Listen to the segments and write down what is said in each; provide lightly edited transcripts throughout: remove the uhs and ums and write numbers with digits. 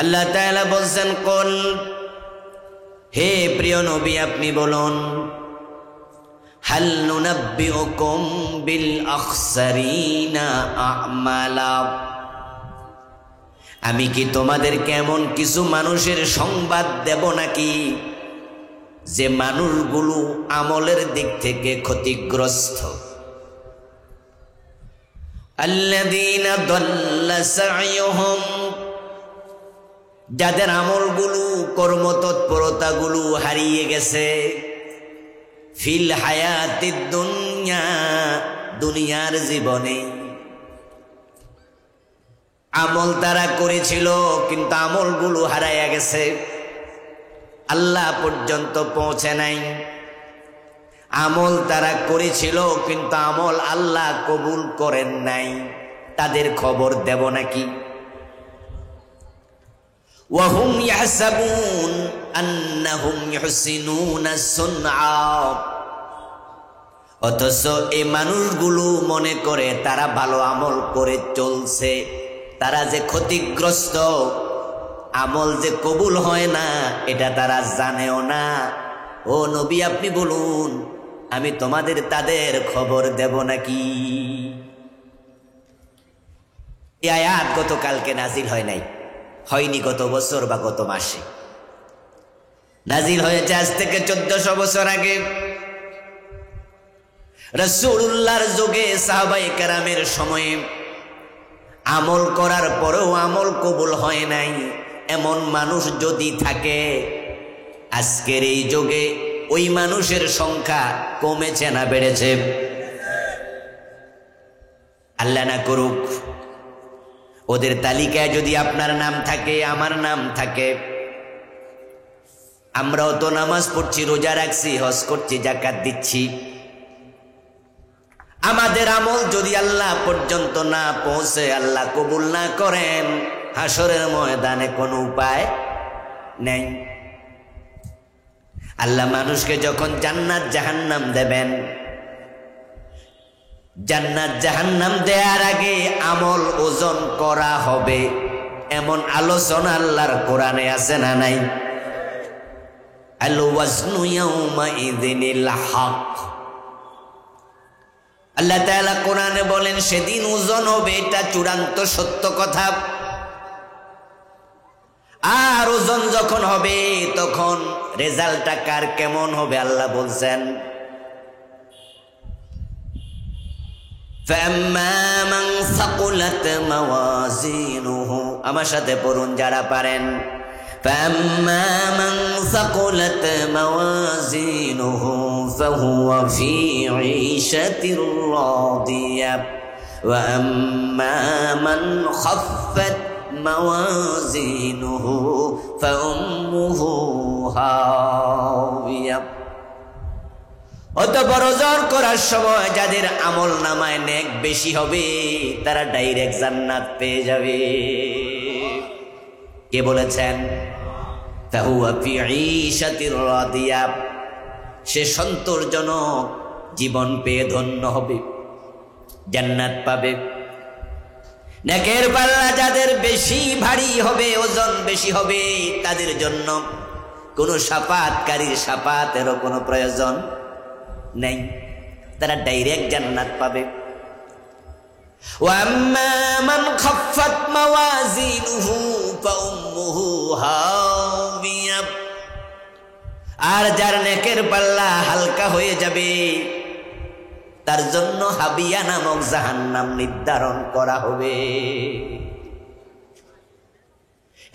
আল্লাহ তাআলা বলছেন, কুল, হে প্রিয় নবী আপনি বলুন, হাল নুনাব্বিউকুম বিল আখসারিনা আমালা, আমি কি তোমাদেরকে এমন কিছু মানুষের সংবাদ দেব নাকি যে মানুষগুলো আমলের দিক থেকে ক্ষতিগ্রস্ত। আল্লাযীনা দাল্লা সা'য়ুহুম, যাদের আমলগুলো কর্মতৎপরতাগুলো হারিয়ে গেছে, ফিল হায়াতিদ দুনিয়া, দুনিয়ার জীবনে আমল তারা করেছিল কিন্তু আমলগুলো হারাইয়া গেছে, আল্লাহ পর্যন্ত পৌঁছে নাই। আমল তারা করেছিল কিন্তু আমল আল্লাহ কবুল করেন নাই, তাদের খবর দেব নাকি? ওয়াহুম ইয়াহসাবুন আন্নাহুম ইহসিনুনা সুনআ, অথচ এই মানুষগুলো মনে করে তারা ভালো আমল করে চলছে, তারা যে ক্ষতিগ্রস্ত, আমল যে কবুল হয় না এটা তারা জানেও না। ও নবী আপনি বলুন, আমি তোমাদের তাদের খবর দেব নাকি? এই আয়াত গতকালকে নাজিল হয় নাই, হয়নি গত বছর বা গত মাসে, নাজিল হয়েছে আজ থেকে 1400 বছর আগে। রাসূলুল্লাহর যুগে সাহাবায়ে কেরামের সময়ে আমল করার পরেও আমল কবুল হয় নাই এমন মানুষ যদি থাকে, আজকের এই যুগে ওই মানুষের সংখ্যা কমেছে না বেড়েছে? আল্লাহ না করুক ওদের তালিকায় যদি আপনার নাম থাকে, আমার নাম থাকে। আমরাও তো নামাজ পড়ছি, রোজা রাখছি, হজ করছি, যাকাত দিচ্ছি, আমাদের আমল যদি আল্লাহ পর্যন্ত না পৌঁছে, আল্লাহ কবুল না করেন, হাসরের ময়দানে কোনো উপায় নেই। আল্লাহ মানুষকে যখন জান্নাত জাহান্নাম দেবেন, জান্নাত জাহান্নাম দেওয়ার আগে আমল ওজন করা হবে এমন আলোচনা আল্লাহর কোরআনে আছে না নাই? আল ওয়াজনু ইয়াউমাইযিনিল হক, আল্লাহ তাআলা কোরআনে বলেন সেদিন ওজন হবে, এটা চূড়ান্ত সত্য কথা। আর ওজন যখন হবে তখন রেজাল্টটা কার কেমন হবে আল্লাহ বলছেন, ফাম্মা মান সাকুলাত মাওয়াজিনুহু, আমার সাথে পড়ুন যারা পারেন, ফাম্মা মান সাকুলাত মাওয়াজিনুহু ফাহুয়া ফি ঈশাতির রাদিয়া ওয়া আম্মা মান খাফফাত মাওয়াজিনুহু ফাউম্মুহু হাওিয়া। অতঃপর ওজন করার সময় যাদের আমল নামায় নেক বেশি হবে তারা ডাইরেক্ট জান্নাত পেয়ে যাবে। কে বলেছেন? ফাহুয়া ফি ঈশাতির রাদিয়া, সে সন্তোষজনক জীবন পেয়ে ধন্য হবে, জান্নাত পাবে। নেকের পাল্লা যাদের বেশি ভারী হবে, ওজন বেশি হবে, তাদের জন্য কোনো শাফাআতকারীর শাফাআতেরও কোনো প্রয়োজন নেই, তারা ডাইরেক্ট জান্নাত পাবে। ওয়া আম্মা মান খাফফাত মাওয়াজিনুহু ফাউম্মুহু হাওিয়া, আর যার নেকের পাল্লা হালকা হয়ে যাবে তার জন্য হাবিয়া নামক জাহান্নাম নির্ধারণ করা হবে।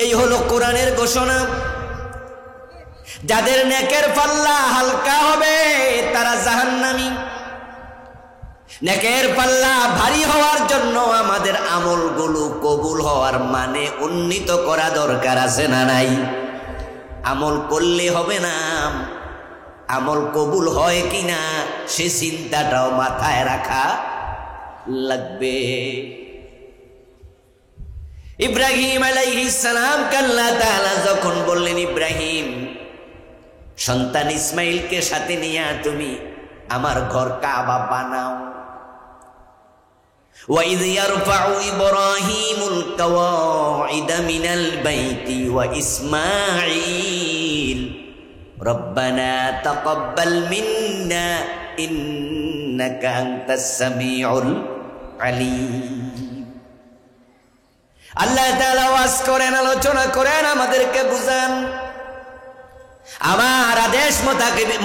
এই হলো কোরআনের ঘোষণা। যাদের নেকের পাল্লা হালকা হবে তারা জাহান্নামী। নেকের পাল্লা ভারী হওয়ার জন্য আমাদের আমলগুলো কবুল হওয়ার মানে উন্নীত করা দরকার আছে না নাই? আমল করলে হবে না, আমল কবুল হয় কিনা সে চিন্তাটাও মাথায় রাখা লাগবে। ইব্রাহিম আলাইহিস সালাম আল্লাহ তাআলা যখন বললেন, ইব্রাহিম সন্তান ইসমাইলকে সাথে নিয়ে তুমি আমার ঘর কাবা বানাও, وَإِذْ يَرْفَعُ إِبْرَاهِيمُ الْقَوَاعِدَ مِنَ الْبَيْتِ وَإِسْمَاعِيلُ رَبَّنَا تَقَبَّلْ مِنَّا إِنَّكَ أَنْتَ السَّمِيعُ الْعَلِيمُ। আল্লাহ তাআলা ওয়াজ করেন, আলোচনা করেন, আমাদেরকে বুঝান। আমার আদেশ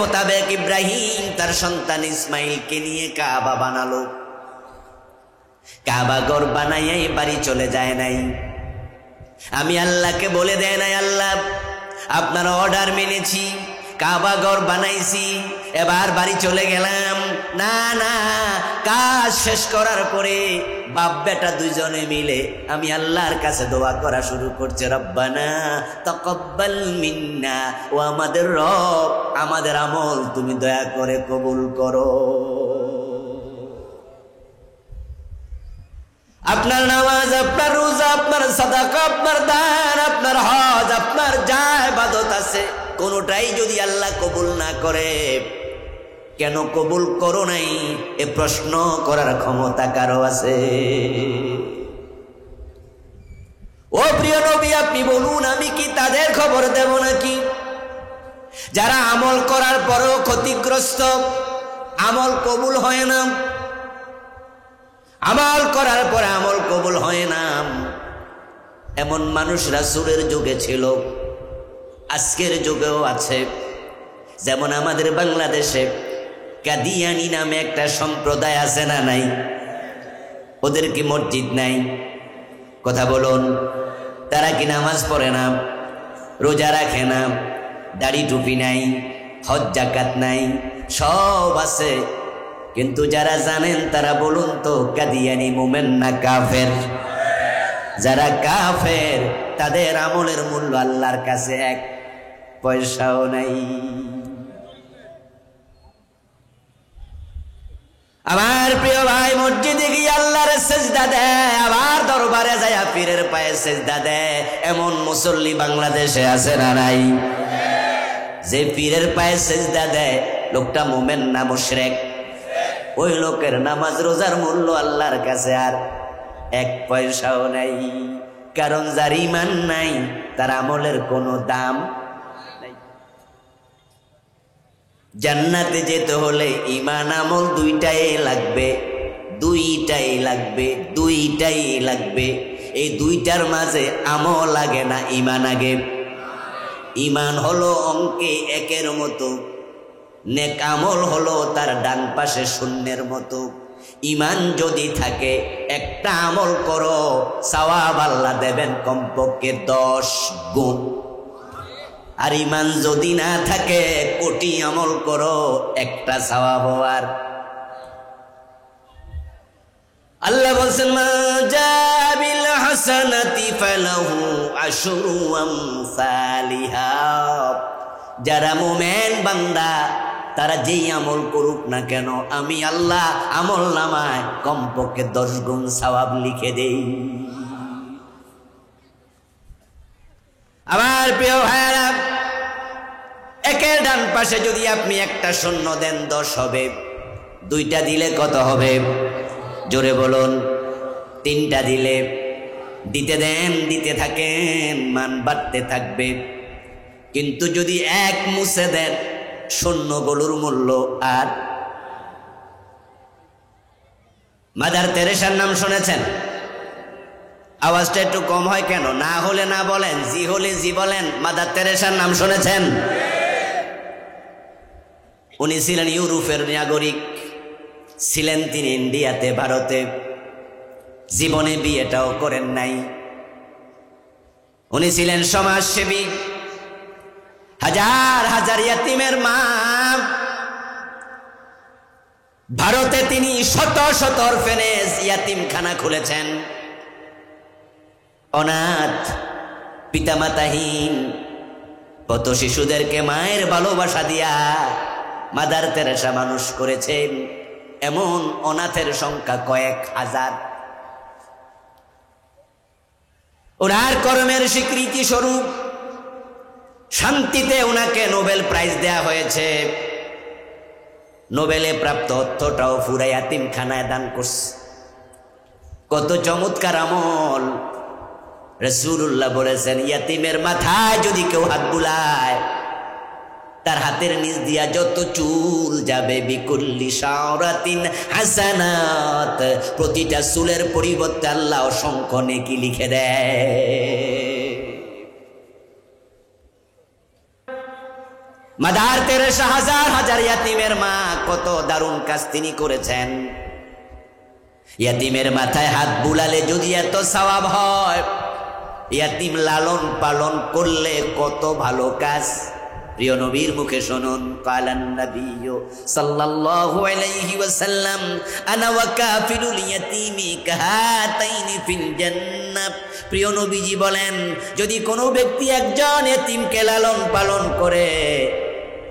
মোতাবেক ইব্রাহিম তার সন্তান ইসমাইলকে নিয়ে কাবা বানালো। কাবা ঘর বানাইয়াই বাড়ি চলে যায় নাই। আমি আল্লাহকে বলে দেয় নাই, আল্লাহ আপনার অর্ডার মেনেছি, কাবা ঘর বানাইছি, এবার বাড়ি চলে গেলাম। না না, কাজ শেষ করার পরে বাপ বেটা দুইজনে মিলে আমি আল্লাহর কাছে দোয়া করা শুরু করছে, রব্বানা তাকাব্বাল মিন্না, ও আমাদের রব, আমাদের আমল তুমি দয়া করে কবুল করো। আপনার নামাজ, আপনার রোজা, আপনার সাদাকা, আপনার দান, আপনার হজ, আপনার যা ইবাদত আছে কোনটাই যদি আল্লাহ কবুল না করে, কেন কবুল করো নাই এ প্রশ্ন করার ক্ষমতা কারো আছে? ও প্রিয় নবী, আপনি বলুন, আমি কি তাদের খবর দেব নাকি যারা আমল করার পরেও ক্ষতিগ্রস্ত, আমল কবুল হয় না, আমল করার পরে আমল কবুল হয় না? এমন মানুষ রাসূলের যুগে ছিল, আজকের যুগেও আছে। যেমন আমাদের বাংলাদেশে কাদিয়ানি নামে একটা সম্প্রদায় আছে না নাই? ওদের কি মসজিদ নাই? কথা বলুন। তারা কি নামাজ পড়ে না, রোজা রাখে না, দাড়ি টুপি নাই, হজ জাকাত নাই, সব আছে। কিন্তু যারা জানেন তারা বলুন তো, কাদিয়ানি মুমিন না কাফের? যারা কাফের তাদের আমলের মূল্য আল্লাহর কাছে এক পয়সাও নাই। আমার প্রিয় ভাই, মসজিদে গিয়ে আল্লাহর সেজদা দেয়, আবার দরবারে যায় পীরের পায়ে সেজদা দেয়, এমন মুসল্লি বাংলাদেশে আছে না নাই? যে পীরের পায়ে সেজদা দেয় লোকটা মুমিন না মুশরিক? ওই লোকের নামাজ রোজার মূল্য আল্লাহর কাছে আর এক পয়সাও নাই। কারণ যার ঈমান নাই তার আমলের কোনো দাম নাই। জান্নাতে যেতে হলে ঈমান আমল দুইটাই লাগবে, দুইটাই লাগবে, দুইটাই লাগবে। এই দুইটার মাঝে আমল লাগে না, ঈমান আগে। ঈমান হলো অঙ্কে একের মতো, নেক আমল হলো তার ডান পাশে শূন্যের মতো। ঈমান যদি থাকে, একটা আমল করো, সওয়াব আল্লাহ দেবেন কমপক্ষে 10 গুণ। আর ঈমান যদি না থাকে, কোটি আমল করো, একটা সওয়াব আর। আল্লাহ বলেন, মা জাবিল হাসানাতি ফালাহু আশরু আমসালিহা। যারা মুমিন বান্দা তারা যেই আমল করুক না কেন, আমি আল্লাহ আমল নামায় কমপক্ষে 10 গুণ সওয়াব লিখে দেই। আমার প্রিয় ভাইরা, একের ডান পাশে যদি আপনি একটা শূন্য দেন 10 হবে, দুইটা দিলে কত হবে? জোরে বলুন। 3টা দিলে, দিতে দেন, দিতে থাকেন, মান বাড়তে থাকবে। কিন্তু যদি এক মুছে দেন, শূন্যগুলোর মূল্য আর। মাদার তেরেসার নাম শুনেছেন? আওয়াজটা একটু কম হয় কেন? না হলে না বলেন, জি হলে জি বলেন। মাদার তেরেসার নাম শুনেছেন? উনি ছিলেন ইউরোপের নাগরিক, ছিলেন তিনি ইন্ডিয়াতে, ভারতে। জীবনে বিয়েটাও করেন নাই। উনি ছিলেন সমাজসেবী, হাজার হাজার ইয়াতিমের মা। ভারতে তিনি শত শত অরফেনেজ, ইয়াতিমখানা খুলেছেন। অনাথ, পিতামাতাহীন কত শিশুদেরকে মায়ের ভালোবাসা দিয়া মাদার তেরেসা মানুষ করেছেন। এমন অনাথের সংখ্যা কয়েক হাজার। ওনার কর্মের স্বীকৃতি স্বরূপ শান্তিতে ওনাকে নোবেল প্রাইজ দেয়া হয়েছে। নোবেলে প্রাপ্ত অর্থটাও পুরা ইয়াতিমখানায় দান করছে। কত চমৎকার আমল। রাসূলুল্লাহ বলেছেন, ইয়াতিমের মাথায় যদি কেউ হাত বুলায়, তার হাতের নিচ দিয়া যত চুল যাবে, বিকুল্লি শাওরাতিন হাসানাত, প্রতিটা চুলের পরিবর্তে আল্লাহ অসংখ্য নেকি লিখে দেয়। মাদার তেরেসা হাজার হাজার ইয়াতিমের মা, কত দারুণ কাজ তিনি করেছেন। ইয়াতিমের মাথায় হাত বুলালে যদি এত সওয়াব হয়, ইয়াতিম লালন পালন করলে কত ভালো কাজ। প্রিয় নবীর মুখে শুনুন, কালান নবিয়্যু সাল্লাল্লাহু আলাইহি ওয়াসাল্লাম, আনা ওয়া কাফিলুল ইয়াতীমি কাহাতাইনি ফিল জান্নাহ। প্রিয় নবীজি বলেন, যদি কোনো ব্যক্তি একজন এতিমকে লালন পালন করে,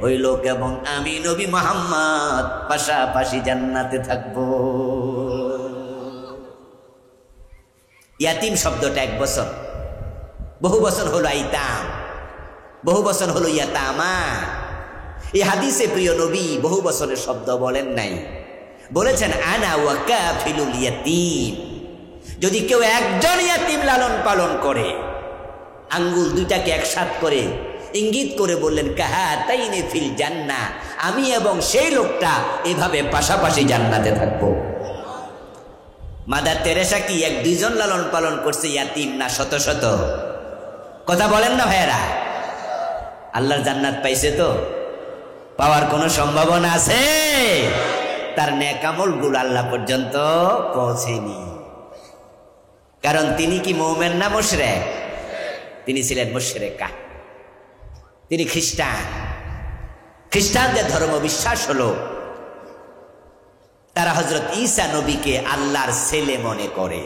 ওই লোক এবং আমি নবী মুহাম্মদ পাশাপাশি জান্নাতে থাকব। ইয়াতিম শব্দটা এক বছর, বহু বছর হলো আইতাম, বহু বছর হলো ইয়াতামা। এই হাদিসে প্রিয় নবী বহু বছরের শব্দ বলেন নাই, বলেছেন আনা ওয়া কাফিলুল ইয়াতীম। যদি কেউ একজন ইয়াতিম লালন পালন করে, আঙ্গুল দুইটাকে একসাথে করে ইঙ্গিত করে বললেন, কাহাতাইনি ফিল জান্নাহ, আমি এবং সেই লোকটা এভাবে পাশাপাশি জান্নাতে থাকবো। মাদার তেরেসা কি এক দুইজন লালন পালন করছে ইয়াতিম, না শত শত? কথা বলেন না ভাইয়েরা? আল্লাহর জান্নাত পাইছে তো? পাওয়ার কোনো সম্ভাবনা আছে? তার নেক আমলগুলো আল্লাহ পর্যন্ত পৌঁছেনি। কারণ তিনি কি মুমিন না মুশরিক? তিনি ছিলেন মুশরিকা, তিনি খ্রিস্টান। খ্রিস্টানদের ধর্ম বিশ্বাস হলো তারা হযরত ঈসা নবীকে আল্লাহর ছেলে মনে করে।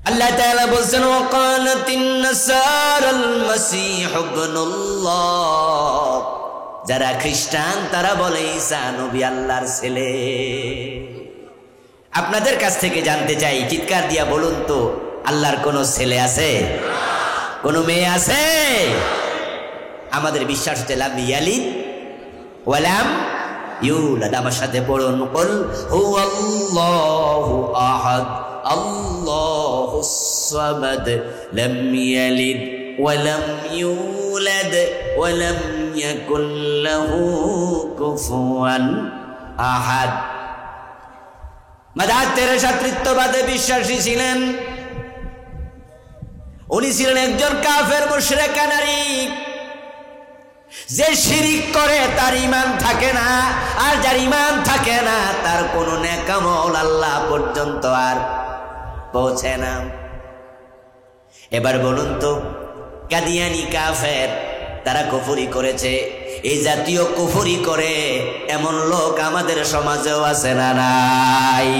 আল্লাহ তাআলা বলেন, ওয়াকালাতিন নাসারাল মাসীহ ইবনুল্লাহ, যারা খ্রিস্টান তারা বলে ঈসা নবী আল্লাহর ছেলে। আপনাদের কাছ থেকে জানতে চাই, চিৎকার দিয়া বলুন তো, আল্লাহর কোনো ছেলে আছে? কোনো মেয়ে আছে? আমাদের বিশ্বাস হচ্ছে লাম ইয়ালিদ ওয়া লাম ইউলাদ। আমার সাথে পড়ুন, কুল হুয়াল্লাহু আহাদ আল্লাহুস সামাদ লাম ইয়ালিদ ওয়া লাম ইউলাদ ওয়া লাম ইয়াকুল লাহু কুফুয়ান আহাদ। মাদার তেরেসা তৃতীয়বাদে বিশ্বাসী ছিলেন। উনি ছিলেন একজন কাফের মুশরিকা নারী। যে শিরিক করে তার ঈমান থাকে না, আর যার ঈমান থাকে না তার কোনো নেক আমল আল্লাহ পর্যন্ত আর পৌঁছে না। এবার বলুন তো, কাদিয়ানি কাফের, তারা কুফরি করেছে। এই জাতীয় কুফরি করে এমন লোক আমাদের সমাজেও আছে না নাই?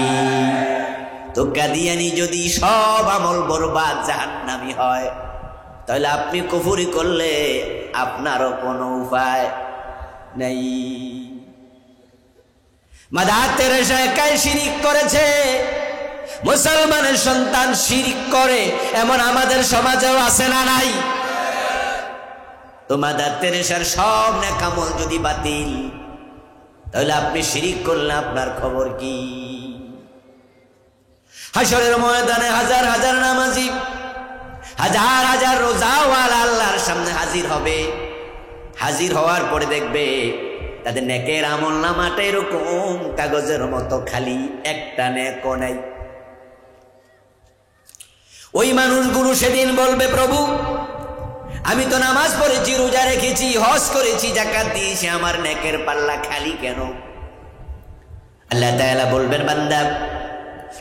তো কাদিয়ানি যদি সব আমল বরবাদ জাহান্নামী হয়, তাহলে আপনি কুফরি করলে আপনারও কোনো উপায় নেই। মাদার তেরেসা একাই শিরিক করেছে, মুসলমানের সন্তান শিরিক করে, এমন আমাদের সমাজেও আছে না নাই? তো মাদার তেরেসার সব নেক আমল যদি বাতিল, তাহলে আপনি শিরিক করলে আপনার খবর কি? হাশরের ময়দানে হাজার হাজার নামাজি, হাজার হাজার রোজাওয়ালা আল্লাহর সামনে হাজির হবে। হাজির হওয়ার পরে দেখবে তাদের নেকের আমল নামাটা এরকম কাগজের মতো খালি, একটা নেকও নাই। ওই মানুষগুলো সেদিন বলবে, প্রভু আমি তো নামাজ পড়েছি, রোজা রেখেছি, হজ করেছি, যাকাত দিয়েছি, আমার নেকের পাল্লা খালি কেন? আল্লাহ তাআলা বলবেন, বান্দা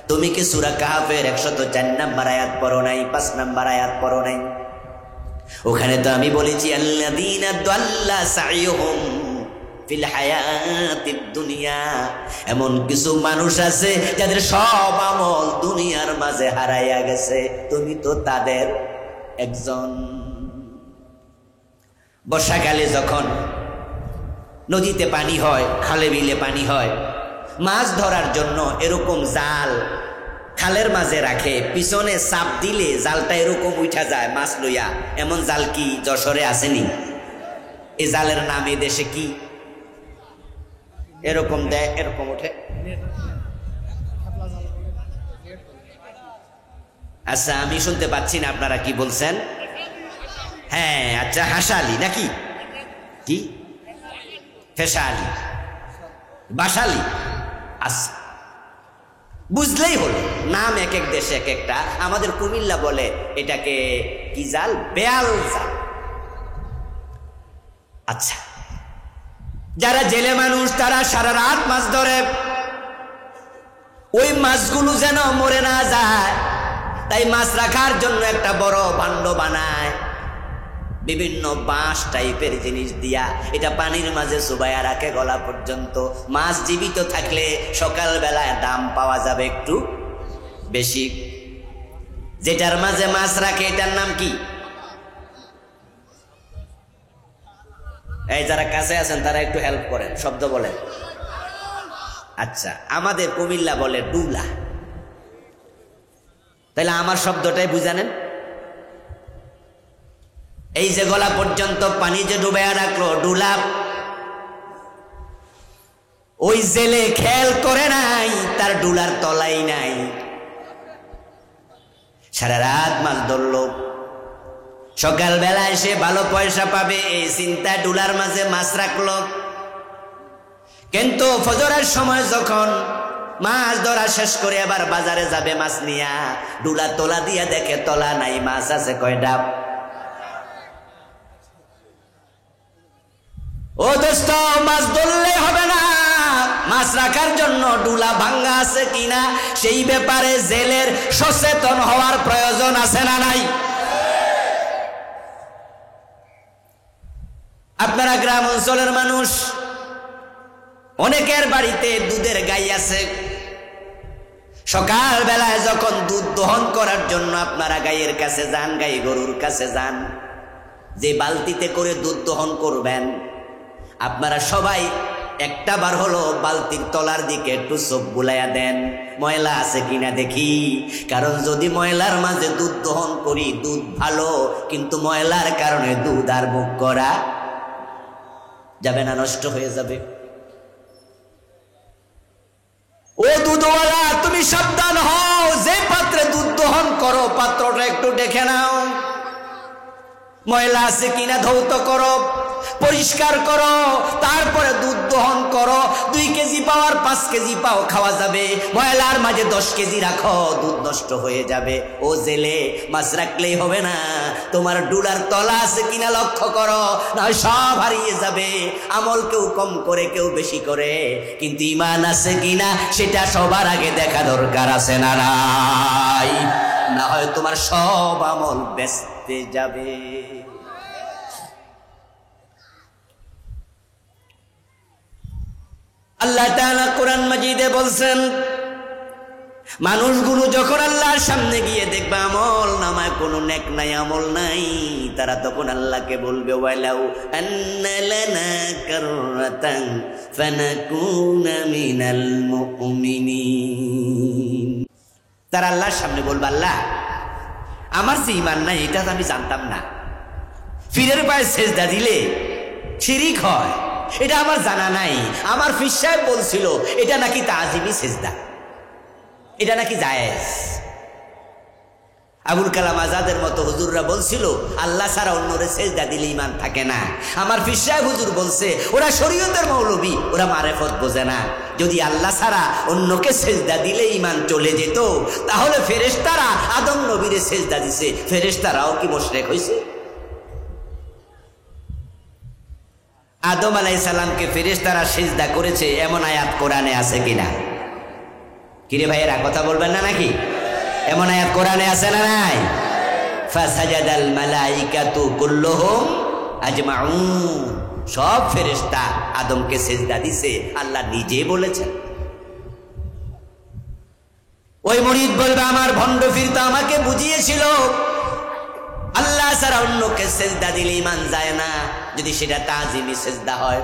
তুমি কি সূরা কাহফের 104 নম্বর আয়াত পড়ো নাই? 5 নম্বর আয়াত পড়ো নাই? ওখানে তো আমি বলেছি, আল্লাযীনা দাল্লা সাইয়ুহুম ফিল হায়াতিদ দুনিয়া, এমন কিছু মানুষ আছে যাদের সব আমল দুনিয়ার মাঝে হারাইয়া গেছে, তুমি তো তাদের একজন। বর্ষাকালে যখন নদীতে পানি হয়, খালে বিলে পানি হয়, মাছ ধরার জন্য এরকম জাল খালের মাঝে রাখে, পিছনে চাপ দিলে জালটা এরকম উঠা যায় মাছ লইয়া। এমন জাল কি যশোরে আসেনি? এই জালের নাম এ দেশে কি? এরকম দেয়, এরকম ওঠে, আচ্ছা আমি শুনতে পাচ্ছি না আপনারা কি বলছেন। হ্যাঁ আচ্ছা হাসালি নাকি কি ফেসালি বাসালি আচ্ছা বুঝলেই হলো, নাম এক এক দেশে এক একটা। আমাদের কুমিল্লা বলে এটাকে কি জাল, বেয়াল জাল। আচ্ছা যারা জেলে মানুষ তারা সারা রাত মাছ ধরে, ওই মাছগুলো যেন মরে না যায় তাই মাছ রাখার জন্য একটা বড় ভাণ্ড বানায়, বিভিন্ন বাঁশ টাইপের জিনিস দিয়া এটা পানির মাঝে চুবাইয়া রাখে গলা পর্যন্ত। মাছ জীবিত থাকলে সকালবেলায় দাম পাওয়া যাবে একটু বেশি। যেটার মাঝে মাছ রাখে এটার নাম কি? এই যারা কাছে আছেন তারা একটু হেল্প করেন, শব্দ বলেন। আচ্ছা আমাদের কুমিল্লা বলে ডুলা, তাহলে আমার শব্দটাই বুঝানেন। এই যে গলা পর্যন্ত পানি যে ডুবাইয়া রাখলো ডুলা, ওই জেলে খেয়াল করে নাই তার ডুলার তলাই নাই, সারা রাত মাছ ধরলো, সকালবেলা এসে ভালো পয়সা পাবে এই চিন্তায় ডুলার মাঝে মাছ রাখলো। কিন্তু ফজরের সময় যখন মাছ ধরা শেষ করে আবার বাজারে যাবে মাছ নিয়া, ডুলা তোলা দিয়া দেখে তলা নাই, মাছ আছে কয়টা? ও দোস্ত মাছ ধরলে হবে না, মাছ রাখার জন্য ডুলা ভাঙ্গা আছে কিনা সেই ব্যাপারে জেলের সচেতন হওয়ার প্রয়োজন আছে না নাই? আপনারা গ্রাম অঞ্চলের মানুষ, অনেকের বাড়িতে দুধের গাই আছে। সকাল বেলায় যখন দুধ দহন করার জন্য আপনারা গাইয়ের কাছে যান, গাই গরুর কাছে যান, যে বালতিতে করে দুধ দহন করবেন, আপনারা সবাই একটা বার হলো বালতির তলার দিকে একটু চোখ বুলাইয়া দেন, ময়লা আছে কিনা দেখি। কারণ যদি ময়লার মাঝে দুধ দহন করি, দুধ ভালো কিন্তু ময়লার কারণে দুধ আর মুখ করা যাবে না, নষ্ট হয়ে যাবে। ও দুধওয়ালা তুমি সাবধান হও, যে পাত্রে দুধ দহন করো পাত্রটা একটু দেখে নাও, ময়লা আছে কিনা ধৌত করো, পরিষ্কার করো, তারপরে দুধ দহন করো। 2 কেজি পাওয়ার 5 কেজি পাও খাওয়া যাবে, ময়লার মাঝে 10 কেজি রাখো, দুধ নষ্ট হয়ে যাবে। ও জেলে মাছ রাখলেই হবে না, তোমার ডুলার তলা আছে কিনা লক্ষ্য করো, না সব হারিয়ে যাবে। আমল কেউ কম করে কেউ বেশি করে, কিন্তু ঈমান আছে কিনা সেটা সবার আগে দেখা দরকার আছে না নাই? না হয় তোমার সব আমল বেচতে যাবে। আল্লাহ তাআলা কোরআন মাজিদে বলছেন, মানুষগুলো যখন আল্লাহর সামনে গিয়ে দেখবে আমল নামায় কোনো নেক নাই, আমল নাই, তারা তখন আল্লাহকে বলবে ওয়ালাউ আন্না লানা কাররাতান ফানাকুনা মিনাল মুমিনিন। তারা আল্লাহর সামনে বলবে আল্লাহ আমার যে ঈমান নাই এটা তো আমি জানতাম না, পীরের পায়ে সেজদা দিলে শিরিক হয় এটা আমার জানা নাই, আমার পীর সাহেব বলছিল এটা নাকি তাজিমি সেজদা, এটা নাকি জায়েজ। আবুল কালাম আজাদের মতো হুজুররা বলছিল আল্লাহ ছাড়া অন্যরে সেজদা দিলে ঈমান থাকে না। আমার পীর সাহেব হুজুর বলছে ওরা শরীয়তের মৌলবী, ওরা মারেফত বোঝে না। যদি আল্লাহ ছাড়া অন্যকে সেজদা দিলে ঈমান চলে যেত, তাহলে ফেরেশতারা আদম নবীরে সেজদা দিছে, ফেরেশতারাও কি মুশরিক হইছে? আদম আলাইহিস সালামকে ফেরেশতারা সিজদা করেছে এমন আয়াত কোরআনে আছে কিনা? কিরে ভাইয়েরা কথা বলবেন না নাকি? এমন আয়াত কোরআনে আছে না নাই? ফাসাজাদাল মালাইকাতু কুল্লুহুম আজমাউন, সব ফেরেশতা আদমকে সিজদা দিছে, আল্লাহ নিজে বলেছেন। ওই মুরিদ বলবে আমার ভণ্ড পীর তো আমাকে বুঝিয়েছিল আল্লাহ ছাড়া অন্যকে সেজদা দিলে ঈমান যায় না, যদি সেটা তাজিমি সেজদা হয়।